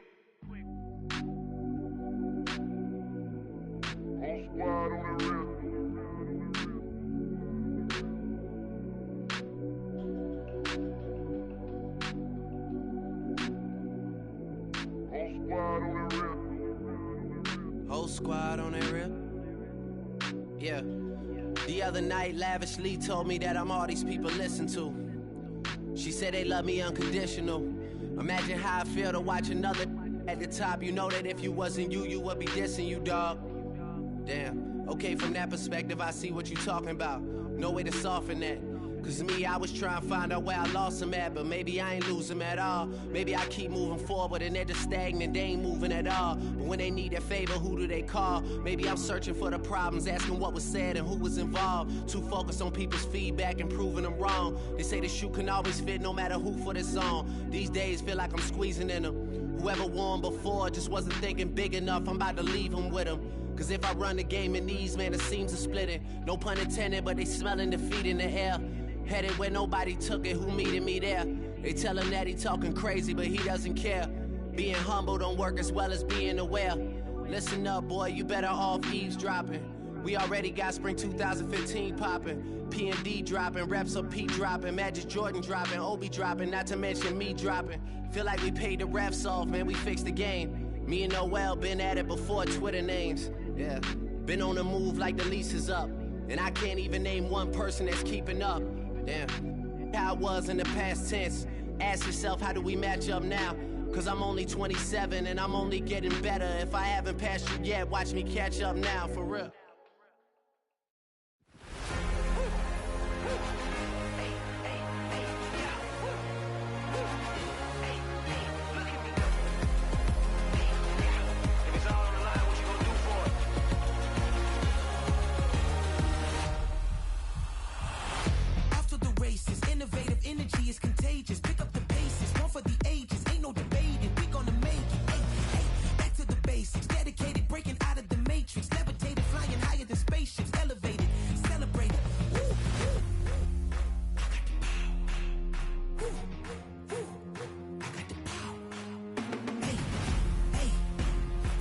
Whole squad on that real. Yeah. The other night, lavishly told me that I'm all these people listen to. She said they love me unconditional. Imagine how I feel to watch another at the top. You know that if you wasn't you, you would be dissing you, dog. Damn. Okay, from that perspective, I see what you talking about. No way to soften that. Cause me, I was trying to find out where I lost them at, but maybe I ain't lose them at all. Maybe I keep moving forward and they're just stagnant, they ain't moving at all. But when they need their favor, who do they call? Maybe I'm searching for the problems, asking what was said and who was involved. Too focused on people's feedback and proving them wrong. They say the shoe can always fit no matter who for the song. These days feel like I'm squeezing in them. Whoever won before just wasn't thinking big enough, I'm about to leave them with them. Cause if I run the game in these, man, the seams are splitting. No pun intended, but they smelling defeat in the air. Headed where nobody took it, who meeted me there? They tell him that he talking crazy, but he doesn't care. Being humble don't work as well as being aware. Listen up, boy, you better off eavesdropping. We already got spring 2015 popping. P&D dropping, reps of P dropping, Magic Jordan dropping, Obi dropping, not to mention me dropping. Feel like we paid the refs off, man, we fixed the game. Me and Noel been at it before Twitter names. Yeah, been on the move like the lease is up. And I can't even name one person that's keeping up. Damn, how it was in the past tense. Ask yourself, how do we match up now? Cause I'm only 27 and I'm only getting better. If I haven't passed you yet, watch me catch up now, for real. Innovative energy is contagious. Pick up the bases, one for the ages. Ain't no debating, we gonna make it. Hey, hey, back to the basics. Dedicated, breaking out of the matrix. Levitated, flying higher than spaceships. Elevated, celebrated. Woo, woo. I got the power. Hey, hey,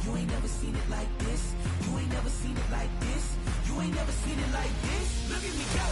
you ain't never seen it like this. You ain't never seen it like this. You ain't never seen it like this. Look at me go.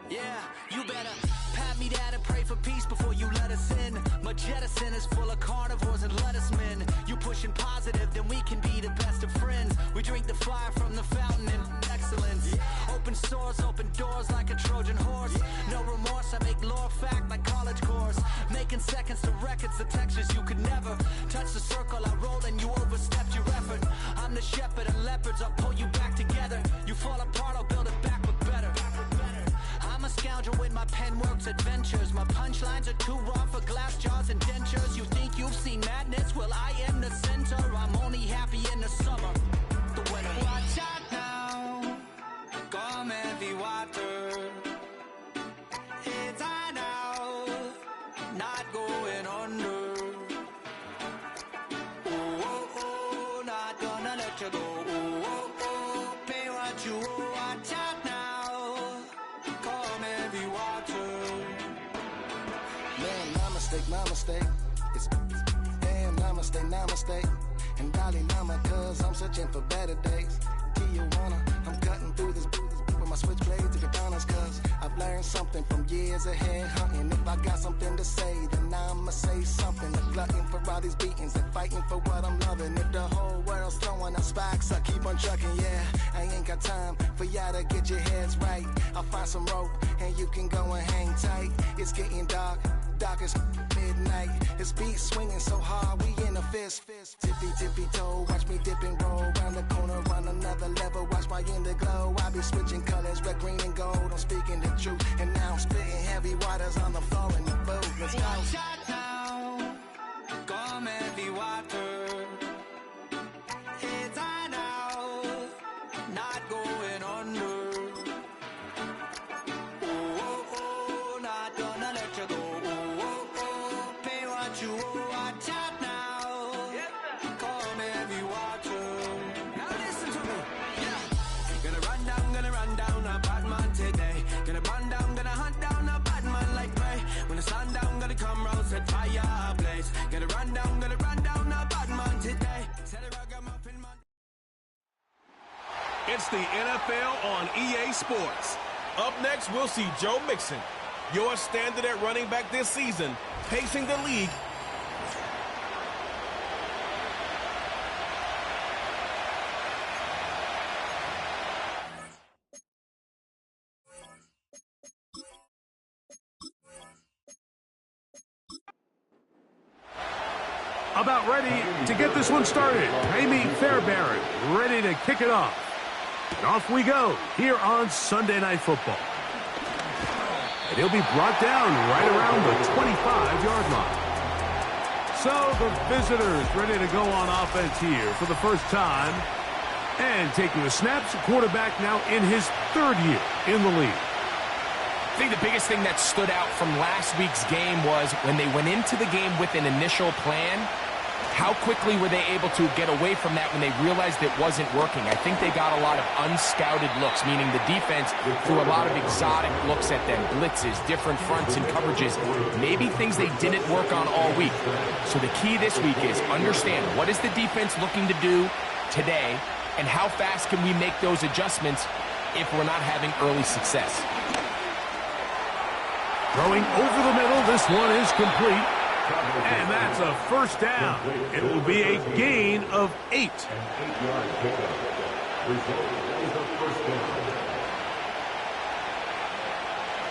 Yeah, you better pat me down and pray for peace before you let us in. My jettison is full of carnivores and lettuce men. You pushing positive, then we can be the best of friends. We drink the fire from the fountain in excellence. Open sores, open doors like a Trojan horse. No remorse, I make lore fact like college course. Making seconds to records, the textures you could never touch the circle I roll and you overstepped your effort. I'm the shepherd and leopards, I'll pull you back together. You fall apart, I'll build it back with better. I'm a scoundrel when my pen works adventures. My punchlines are too raw for glass jars and dentures. You think you've seen madness? Well, I am the center. I'm only happy in the summer. The winter. Watch out now. Come heavy water. It's high now. Not going under. Oh, oh, oh. Not gonna let you go. Oh, oh, oh. Pay what you owe. Watch out now. My mistake. It's damn namaste. Dalai Lama, cause I'm searching for better days. Tijuana, I'm cutting through this with my switchblade to katanas, cause I've learned something from years ahead hunting. If I got something to say, then I'ma say something. A glutton for all these beatings and fighting for what I'm loving. If the whole world's throwing up spikes, I keep on trucking, yeah. I ain't got time for y'all to get your heads right. I'll find some rope and you can go and hang tight. It's getting dark, dark as midnight. His beat swinging so hard, we in a fist. Tippy, tippy toe, watch me dip and roll. Round the corner, on another level, watch my glow. I be switching colors, red, green, and gold. I'm speaking the truth, and now I'm spitting heavy waters on the floor in the booth. Let's go. Shut down, come heavy water. It's high now, not going under. Oh, oh, oh, not gonna let you go. Oh, oh, oh, pay what you owe. Watch out now, come heavy water. Now listen to me, yeah. Gonna run down a bad man today. Gonna run down, gonna hunt down a bad man like prey. When the sun down, gonna come round, set fire ablaze. Gonna run down a bad man today. It's the NFL on EA Sports. Up next, we'll see Joe Mixon, your standard at running back this season, pacing the league. About ready to get this one started. Amy Fairbairn ready to kick it off. And off we go here on Sunday Night Football. And he'll be brought down right around the 25-yard line. So the visitors ready to go on offense here for the first time. And taking the snaps, quarterback now in his third year in the league. I think the biggest thing that stood out from last week's game was when they went into the game with an initial plan, how quickly were they able to get away from that when they realized it wasn't working? I think they got a lot of unscouted looks, meaning the defense threw a lot of exotic looks at them, blitzes, different fronts and coverages, maybe things they didn't work on all week. So the key this week is understand what is the defense looking to do today, and how fast can we make those adjustments if we're not having early success. Throwing over the middle, this one is complete. And that's a first down. It will be a gain of 8.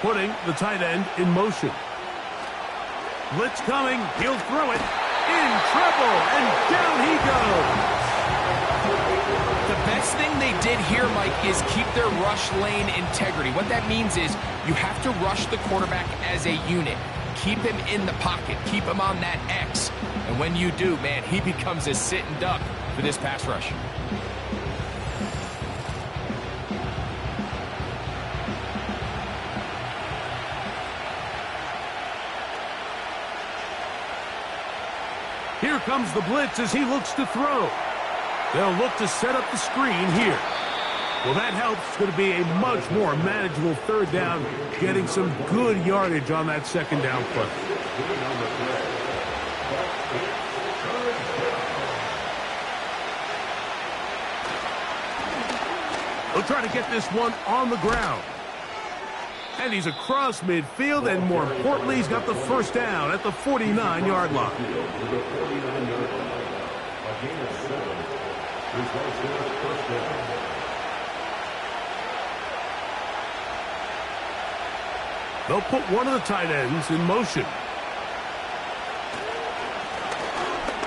Putting the tight end in motion. Blitz coming. He'll throw it. In trouble. And down he goes. The best thing they did here, Mike, is keep their rush lane integrity. What that means is you have to rush the quarterback as a unit. Keep him in the pocket. Keep him on that X. And when you do, man, he becomes a sitting duck for this pass rush. Here comes the blitz as he looks to throw. They'll look to set up the screen here. Well, that helps. It's going to be a much more manageable third down, getting some good yardage on that second down play. He'll try to get this one on the ground. And he's across midfield, and more importantly, he's got the first down at the 49-yard line. They'll put one of the tight ends in motion.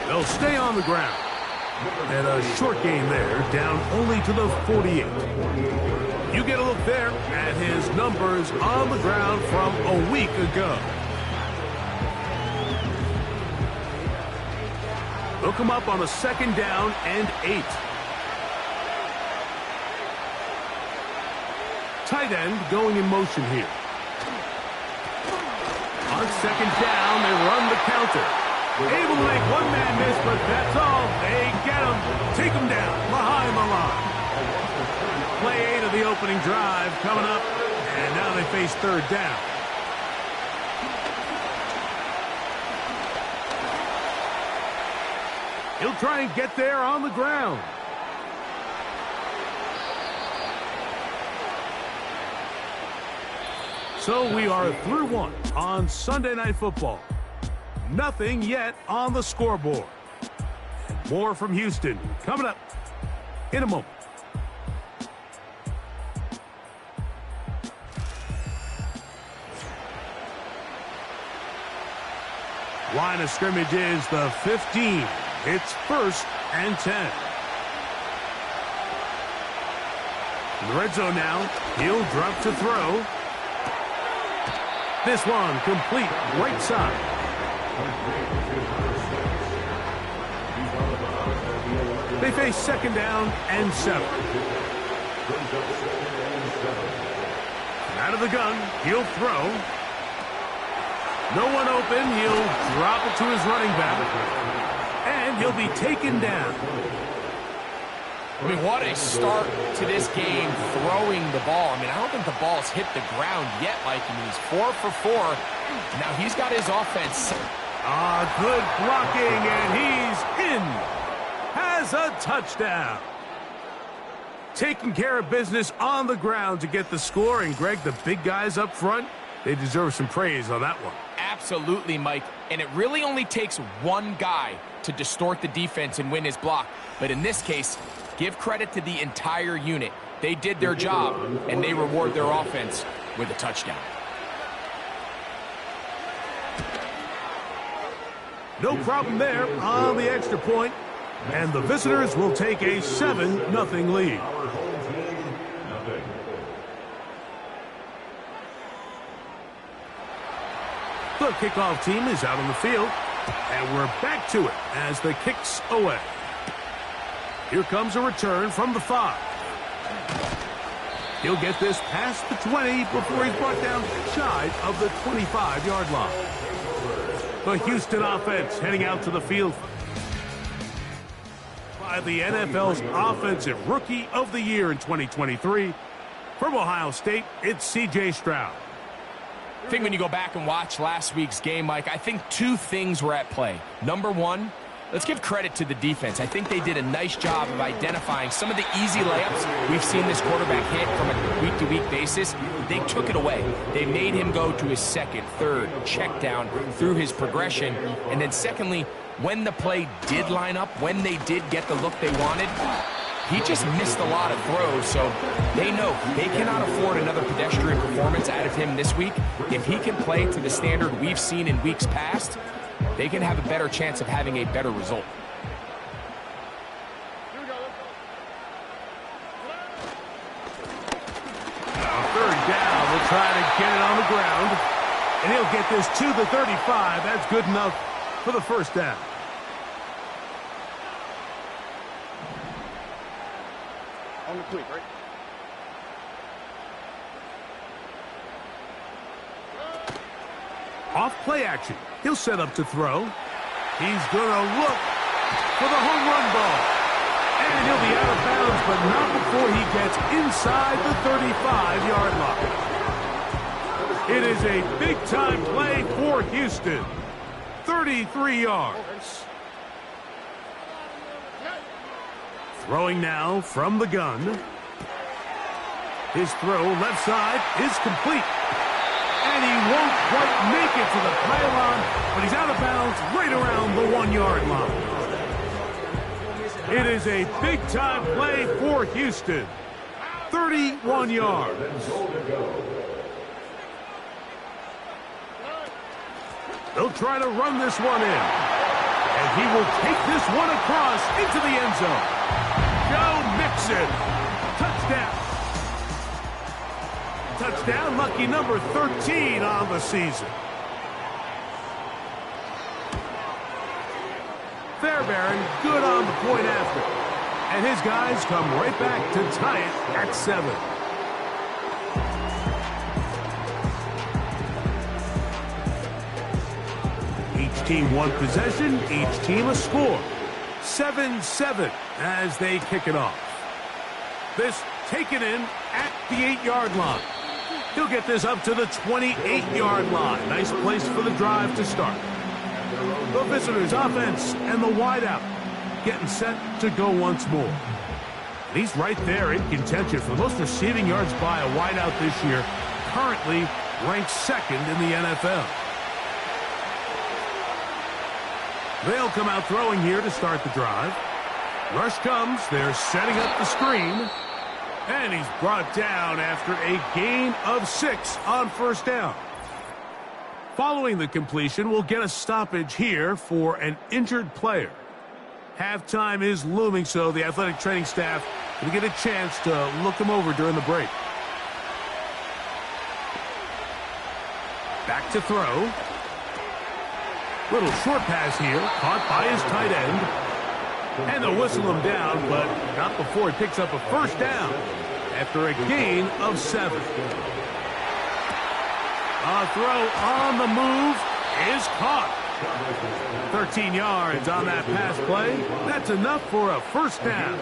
They'll stay on the ground. And a short gain there, down only to the 48. You get a look there at his numbers on the ground from a week ago. They'll come up on a second down and 8. Tight end going in motion here. On second down, they run the counter. Able to make one man miss, but that's all. They get him. Take him down behind the line. Play 8 of the opening drive coming up, and now they face third down. He'll try and get there on the ground. So we are through one on Sunday Night Football. Nothing yet on the scoreboard. More from Houston coming up in a moment. Line of scrimmage is the 15. It's 1st and 10. In the red zone now, he'll drop to throw. This one complete right side. They face 2nd down and 7. Out of the gun, he'll throw. No one open, he'll drop it to his running back. And he'll be taken down. I mean, what a start to this game throwing the ball. I mean, I don't think the ball's hit the ground yet, Mike. I mean, he's 4 for 4. Now he's got his offense. Good blocking, and he's in. Has a touchdown. Taking care of business on the ground to get the score. And, Greg, the big guys up front, they deserve some praise on that one. Absolutely, Mike. And it really only takes one guy to distort the defense and win his block. But in this case, give credit to the entire unit. They did their job, and they reward their offense with a touchdown. No problem there on the extra point. And the visitors will take a 7-0 lead. The kickoff team is out on the field. And we're back to it as the kick's away. Here comes a return from the 5. He'll get this past the 20 before he's brought down shy of the 25-yard line. The Houston offense heading out to the field by the NFL's Offensive Rookie of the Year in 2023. From Ohio State, it's C.J. Stroud. I think when you go back and watch last week's game, Mike, I think 2 things were at play. Number one, let's give credit to the defense. I think they did a nice job of identifying some of the easy layups we've seen this quarterback hit from a week-to-week basis. They took it away. They made him go to his 2nd, 3rd check down through his progression. And then secondly, when the play did line up, when they did get the look they wanted, he just missed a lot of throws, so they know they cannot afford another pedestrian performance out of him this week. If he can play to the standard we've seen in weeks past, they can have a better chance of having a better result. On 3rd down, we'll try to get it on the ground. And he'll get this to the 35. That's good enough for the 1st down. On the quick, right? Off play action. He'll set up to throw. He's going to look for the home run ball. And he'll be out of bounds, but not before he gets inside the 35-yard line. It is a big-time play for Houston. 33 yards. Throwing now from the gun. His throw left side is complete. And he won't quite make it to the pylon, but he's out of bounds right around the 1-yard line. It is a big-time play for Houston. 31 yards. They'll try to run this one in. And he will take this one across into the end zone. Joe Mixon. Touchdown. Touchdown, lucky number 13 on the season. Fairbairn, good on the point after. And his guys come right back to tie it at 7. Each team one possession, each team a score. 7-7 as they kick it off. This taken in at the 8-yard line. He'll get this up to the 28-yard line. Nice place for the drive to start. The visitors' offense and the wideout getting set to go once more. And he's right there in contention for the most receiving yards by a wideout this year. Currently ranked second in the NFL. They'll come out throwing here to start the drive. Rush comes. They're setting up the screen. And he's brought down after a gain of 6 on first down. Following the completion, we'll get a stoppage here for an injured player. Halftime is looming, so the athletic training staff will get a chance to look him over during the break. Back to throw. Little short pass here, caught by his tight end. And they'll whistle him down, but not before he picks up a first down after a gain of 7. A throw on the move is caught. 13 yards on that pass play. That's enough for a first down.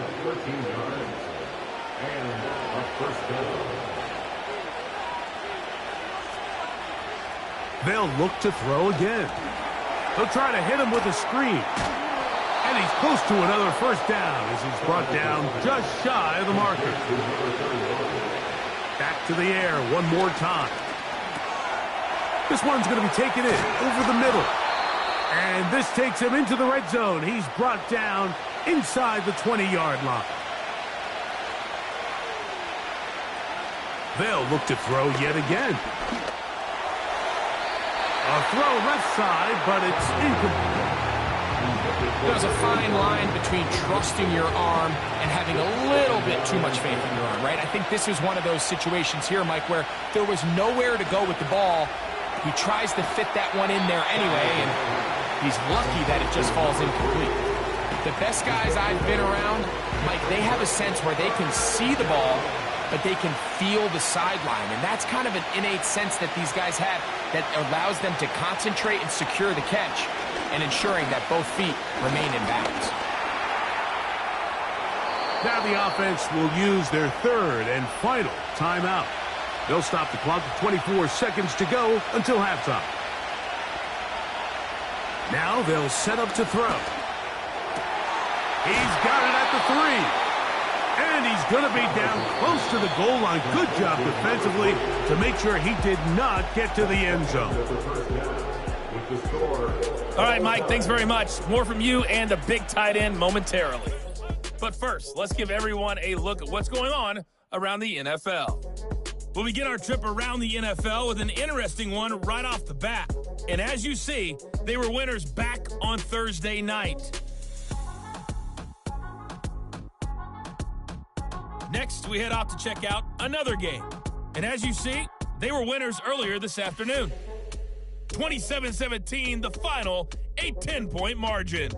They'll look to throw again. They'll try to hit him with a screen. And he's close to another first down as he's brought down just shy of the marker. Back to the air one more time. This one's going to be taken in over the middle. And this takes him into the red zone. He's brought down inside the 20-yard line. They'll look to throw yet again. A throw left side, but it's incomplete. There's a fine line between trusting your arm and having a little bit too much faith in your arm, right? I think this is one of those situations here, Mike, where there was nowhere to go with the ball. He tries to fit that one in there anyway, and he's lucky that it just falls incomplete. The best guys I've been around, Mike, they have a sense where they can see the ball, but they can feel the sideline. And that's kind of an innate sense that these guys have that allows them to concentrate and secure the catch and ensuring that both feet remain in bounds. Now the offense will use their third and final timeout. They'll stop the clock with 24 seconds to go until halftime. Now they'll set up to throw. He's got it at the 3. And he's going to be down close to the goal line. Good job defensively to make sure he did not get to the end zone. All right, Mike, thanks very much. More from you and a big tight end momentarily. But first, let's give everyone a look at what's going on around the NFL. We'll begin our trip around the NFL with an interesting one right off the bat. And as you see, they were winners back on Thursday night. Next, we head off to check out another game. And as you see, they were winners earlier this afternoon. 27-17, the final, a 10-point margin.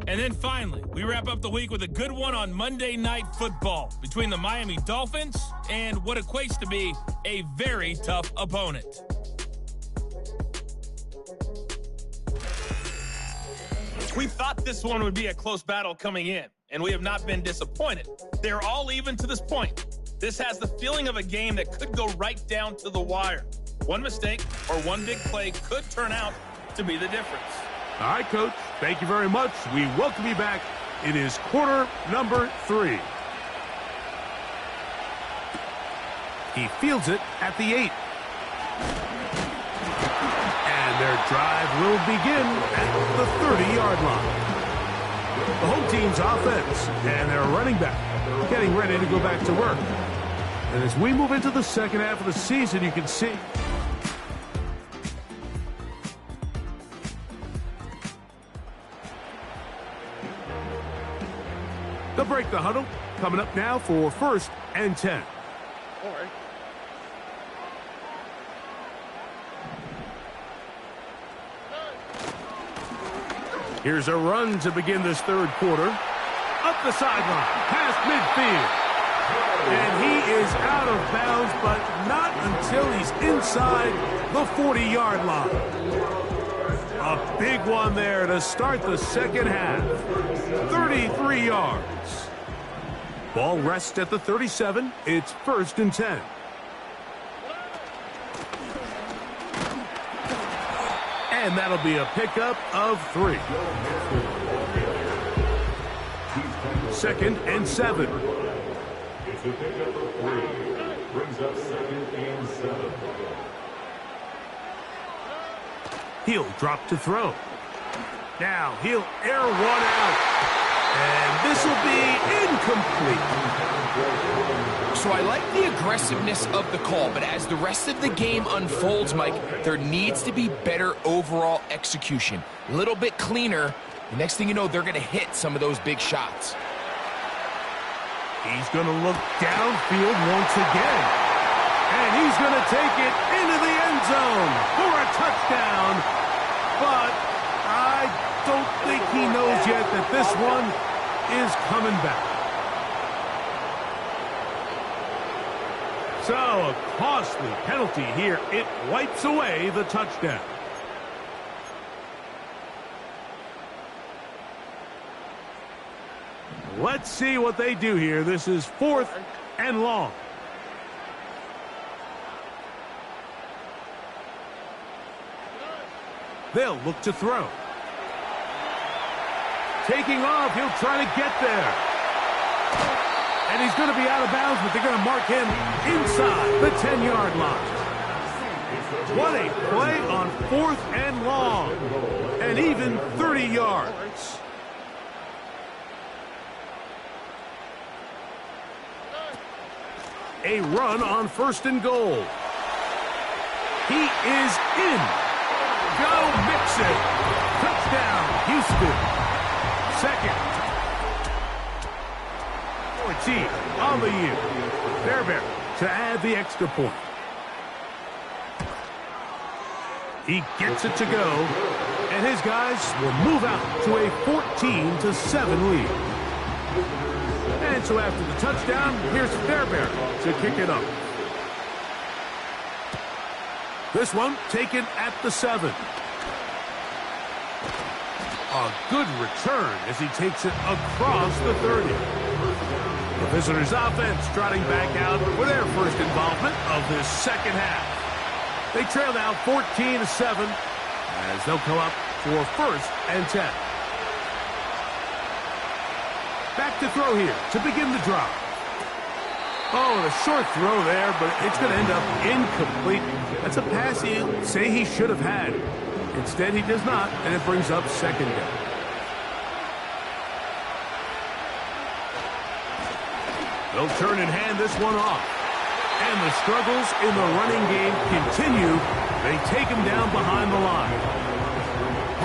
And then finally, we wrap up the week with a good one on Monday Night Football between the Miami Dolphins and what equates to be a very tough opponent. We thought this one would be a close battle coming in, and we have not been disappointed. They're all even to this point. This has the feeling of a game that could go right down to the wire. One mistake or one big play could turn out to be the difference. All right, Coach. Thank you very much. We welcome you back. It is quarter number 3. He fields it at the 8. And their drive will begin at the 30-yard line. The home team's offense and their running back getting ready to go back to work. And as we move into the second half of the season, you can see they'll break the huddle. Coming up now for 1st and 10. All right. Here's a run to begin this third quarter. Up the sideline, past midfield. And he is out of bounds, but not until he's inside the 40-yard line. A big one there to start the second half. 33 yards. Ball rests at the 37. It's 1st and 10. And that'll be a pickup of 3. 2nd and 7. Brings up 2nd and 7. He'll drop to throw. Now he'll air one out. And this will be incomplete. So I like the aggressiveness of the call, but as the rest of the game unfolds, Mike, there needs to be better overall execution. A little bit cleaner. The next thing you know, they're going to hit some of those big shots. He's going to look downfield once again. And he's going to take it into the end zone for a touchdown. But I don't think he knows yet that this one is coming back. So a costly penalty here. It wipes away the touchdown. Let's see what they do here. This is 4th and long. They'll look to throw. Taking off, he'll try to get there. And he's going to be out of bounds, but they're going to mark him inside the 10-yard line. What a play on 4th and long. And even 30 yards. A run on 1st and goal. He is in. Go Mixon. Touchdown, Houston. 2nd. 14 on the year. Bearcats to add the extra point. He gets it to go, and his guys will move out to a 14-7 lead. And so after the touchdown, here's Bearcats to kick it up. This one taken at the 7. A good return as he takes it across the 30. The visitors' offense trotting back out for their first involvement of this second half. They trail now 14-7 as they'll come up for 1st and 10. Back to throw here to begin the drive. Oh, and a short throw there, but it's going to end up incomplete. That's a pass he'll say he should have had. Instead, he does not, and it brings up 2nd down. They'll turn and hand this one off. And the struggles in the running game continue. They take him down behind the line.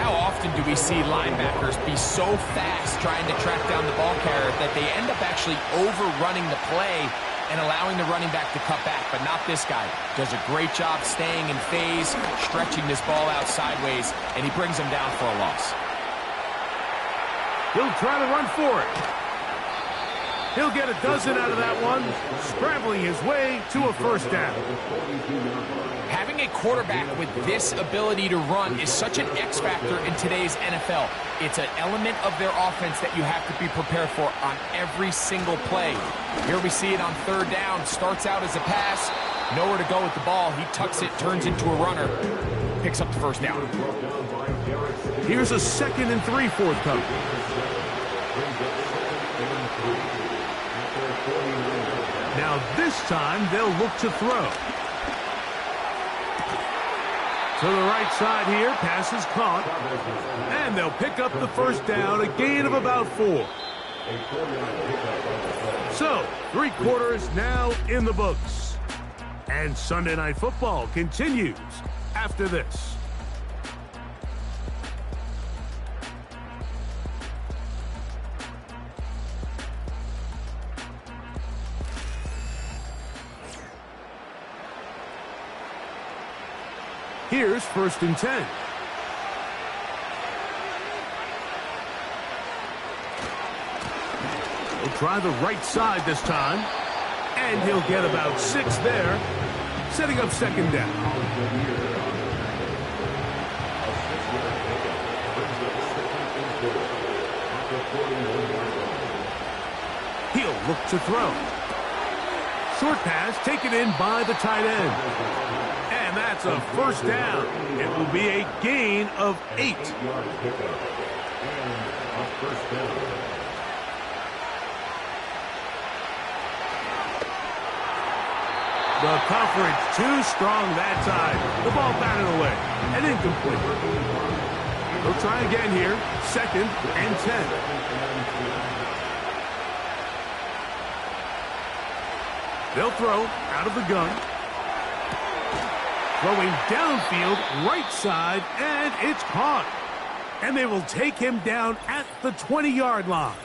How often do we see linebackers be so fast trying to track down the ball carrier that they end up actually overrunning the play and allowing the running back to cut back, but not this guy. Does a great job staying in phase, stretching this ball out sideways, and he brings him down for a loss. He'll try to run for it. He'll get a dozen out of that one, scrambling his way to a 1st down. Having a quarterback with this ability to run is such an X factor in today's NFL. It's an element of their offense that you have to be prepared for on every single play. Here we see it on 3rd down. Starts out as a pass. Nowhere to go with the ball. He tucks it, turns into a runner. Picks up the 1st down. Here's a 2nd and 3 forthcoming. Now this time they'll look to throw. To the right side here, pass is caught. And they'll pick up the 1st down, a gain of about 4. So, 3 quarters now in the books. And Sunday Night Football continues after this. Here's 1st and 10. He'll try the right side this time. And he'll get about 6 there, setting up 2nd down. He'll look to throw. Short pass taken in by the tight end. And that's a 1st down. It will be a gain of 8. The coverage too strong that time. The ball batted away and incomplete. They'll try again here. 2nd and 10. They'll throw out of the gun. Throwing downfield, right side, and it's caught. And they will take him down at the 20-yard line.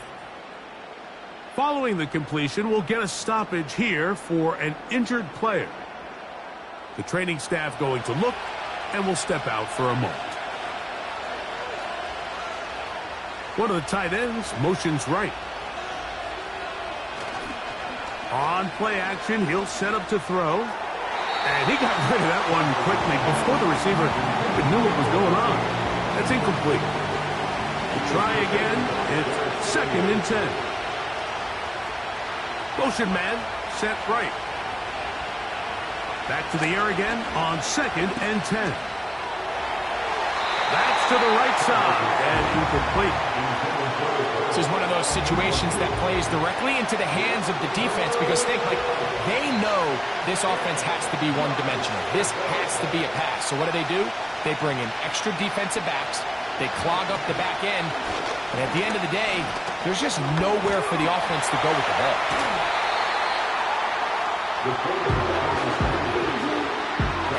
Following the completion, we'll get a stoppage here for an injured player. The training staff going to look and will step out for a moment. One of the tight ends motions right. On play action, he'll set up to throw. And he got rid of that one quickly before the receiver even knew what was going on. That's incomplete. To try again, it's 2nd and 10. Motion man, set right. Back to the air again on 2nd and 10. That's to the right side and incomplete. This is one of those situations that plays directly into the hands of the defense because they know this offense has to be one-dimensional. This has to be a pass. So what do? They bring in extra defensive backs. They clog up the back end. And at the end of the day, there's just nowhere for the offense to go with the ball.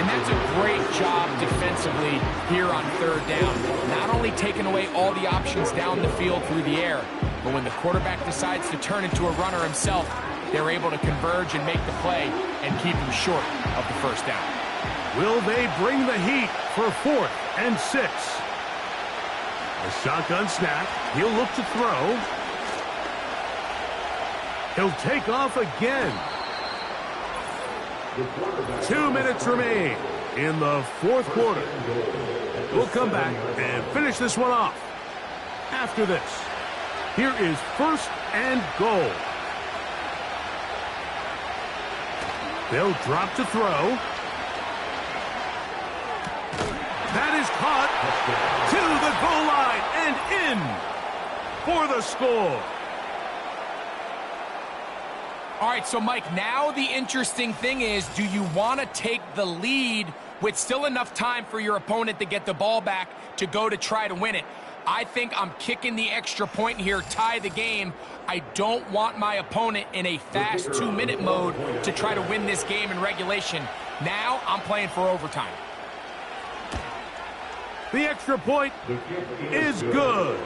And that's a great job defensively here on 3rd down. Not only taking away all the options down the field through the air, but when the quarterback decides to turn into a runner himself, they're able to converge and make the play and keep him short of the 1st down. Will they bring the heat for 4th and 6? A shotgun snap. He'll look to throw. He'll take off again. 2 minutes remain in the 4th quarter. We'll come back and finish this one off. After this, here is 1st and goal. They'll drop to throw. That is caught to the goal line and in for the score. All right, so Mike, now the interesting thing is, do you want to take the lead with still enough time for your opponent to get the ball back to go to try to win it? I think I'm kicking the extra point here, tie the game. I don't want my opponent in a fast 2-minute mode to try to win this game in regulation. Now I'm playing for overtime. The extra point is good.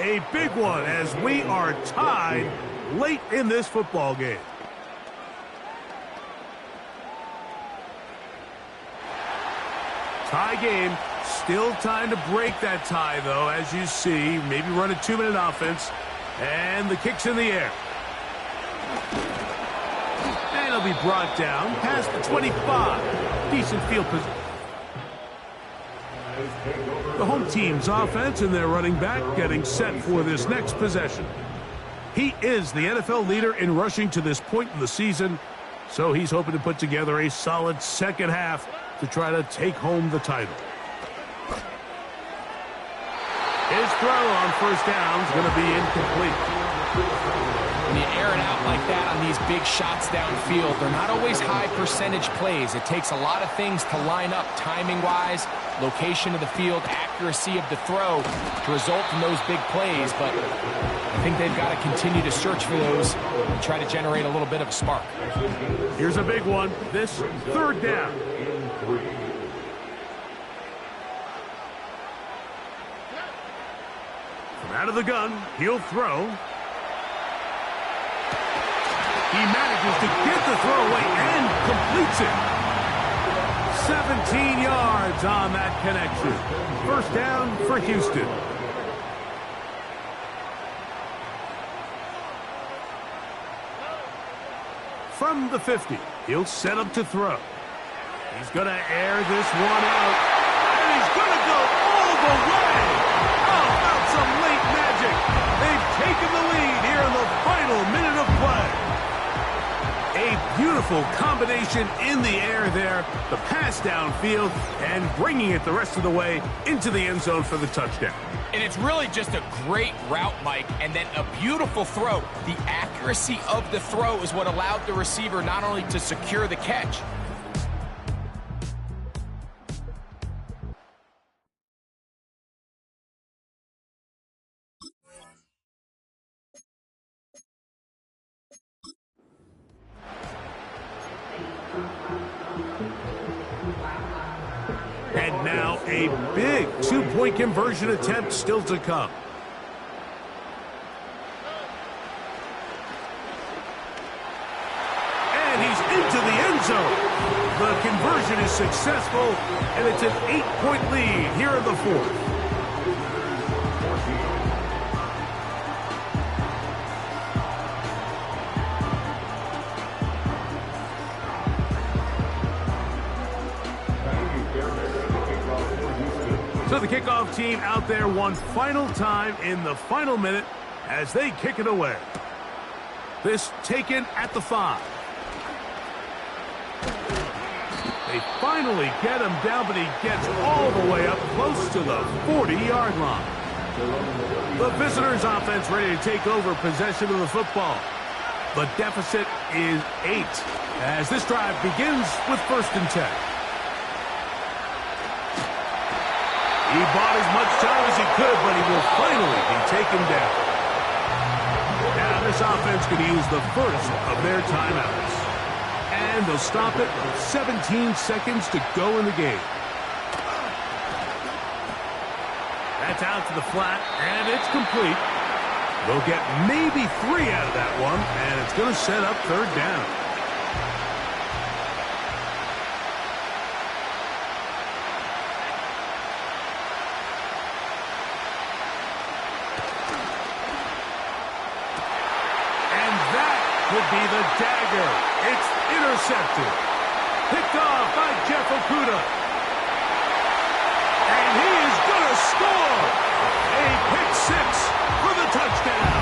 A big one as we are tied late in this football game. Tie game. Still time to break that tie, though, as you see. Maybe run a 2-minute offense. And the kick's in the air. And it'll be brought down past the 25. Decent field position. The home team's offense and their running back getting set for this next possession. He is the NFL leader in rushing to this point in the season, so he's hoping to put together a solid second half to try to take home the title. His throw on 1st down is going to be incomplete. When you air it out like that on these big shots downfield, they're not always high percentage plays. It takes a lot of things to line up timing-wise, location of the field, accuracy of the throw to result in those big plays. But I think they've got to continue to search for those and try to generate a little bit of a spark. Here's a big one. This 3rd down. From out of the gun, he'll throw. He manages to get the throw away and completes it. 17 yards on that connection. 1st down for Houston. From the 50, he'll set up to throw. He's going to air this one out. And he's going to go all the way. How about some late magic? They've taken the lead here in the final minute of play. A beautiful Beautiful combination in the air there. The pass downfield and bringing it the rest of the way into the end zone for the touchdown. And it's really just a great route, Mike, and then a beautiful throw. The accuracy of the throw is what allowed the receiver not only to secure the catch. And now a big two-point conversion attempt still to come. And he's into the end zone. The conversion is successful, and it's an 8-point lead here in the fourth. So the kickoff team out there one final time in the final minute as they kick it away. This taken at the 5. They finally get him down, but he gets all the way up close to the 40-yard line. The visitors' offense ready to take over possession of the football. The deficit is 8 as this drive begins with 1st and 10. He bought as much time as he could, but he will finally be taken down. Now this offense could use the first of their timeouts. And they'll stop it with 17 seconds to go in the game. That's out to the flat, and it's complete. They'll get maybe 3 out of that one, and it's going to set up 3rd down. Would be the dagger. It's intercepted. Picked off by Jeff Okudah. And he is going to score. A pick 6 for the touchdown.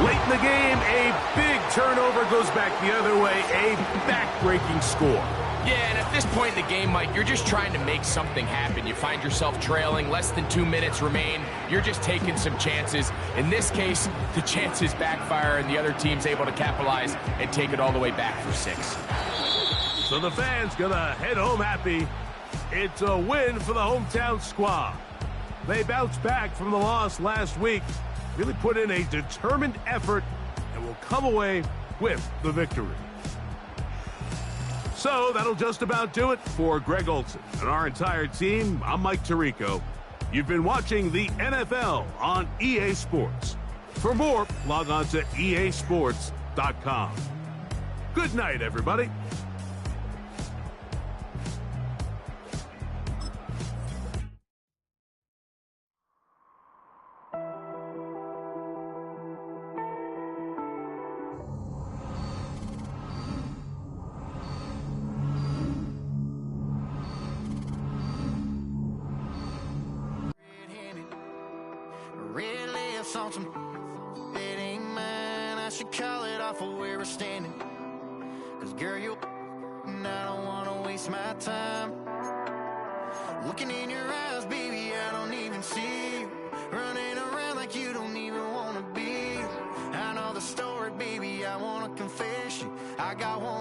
Late in the game, a big turnover goes back the other way. A back-breaking score. Yeah, and at this point in the game, Mike, you're just trying to make something happen. You find yourself trailing, less than 2 minutes remain. You're just taking some chances. In this case, the chances backfire, and the other team's able to capitalize and take it all the way back for 6. So the fans gonna head home happy. It's a win for the hometown squad. They bounced back from the loss last week, really put in a determined effort, and will come away with the victory. So that'll just about do it for Greg Olson and our entire team. I'm Mike Tirico. You've been watching the NFL on EA Sports. For more, log on to easports.com. Good night, everybody. On some, it ain't mine. I should call it off of where we're standing. Cause girl, you and I don't wanna waste my time. Looking in your eyes, baby, I don't even see you. Running around like you don't even wanna be. I know the story, baby, I wanna confess you. I got one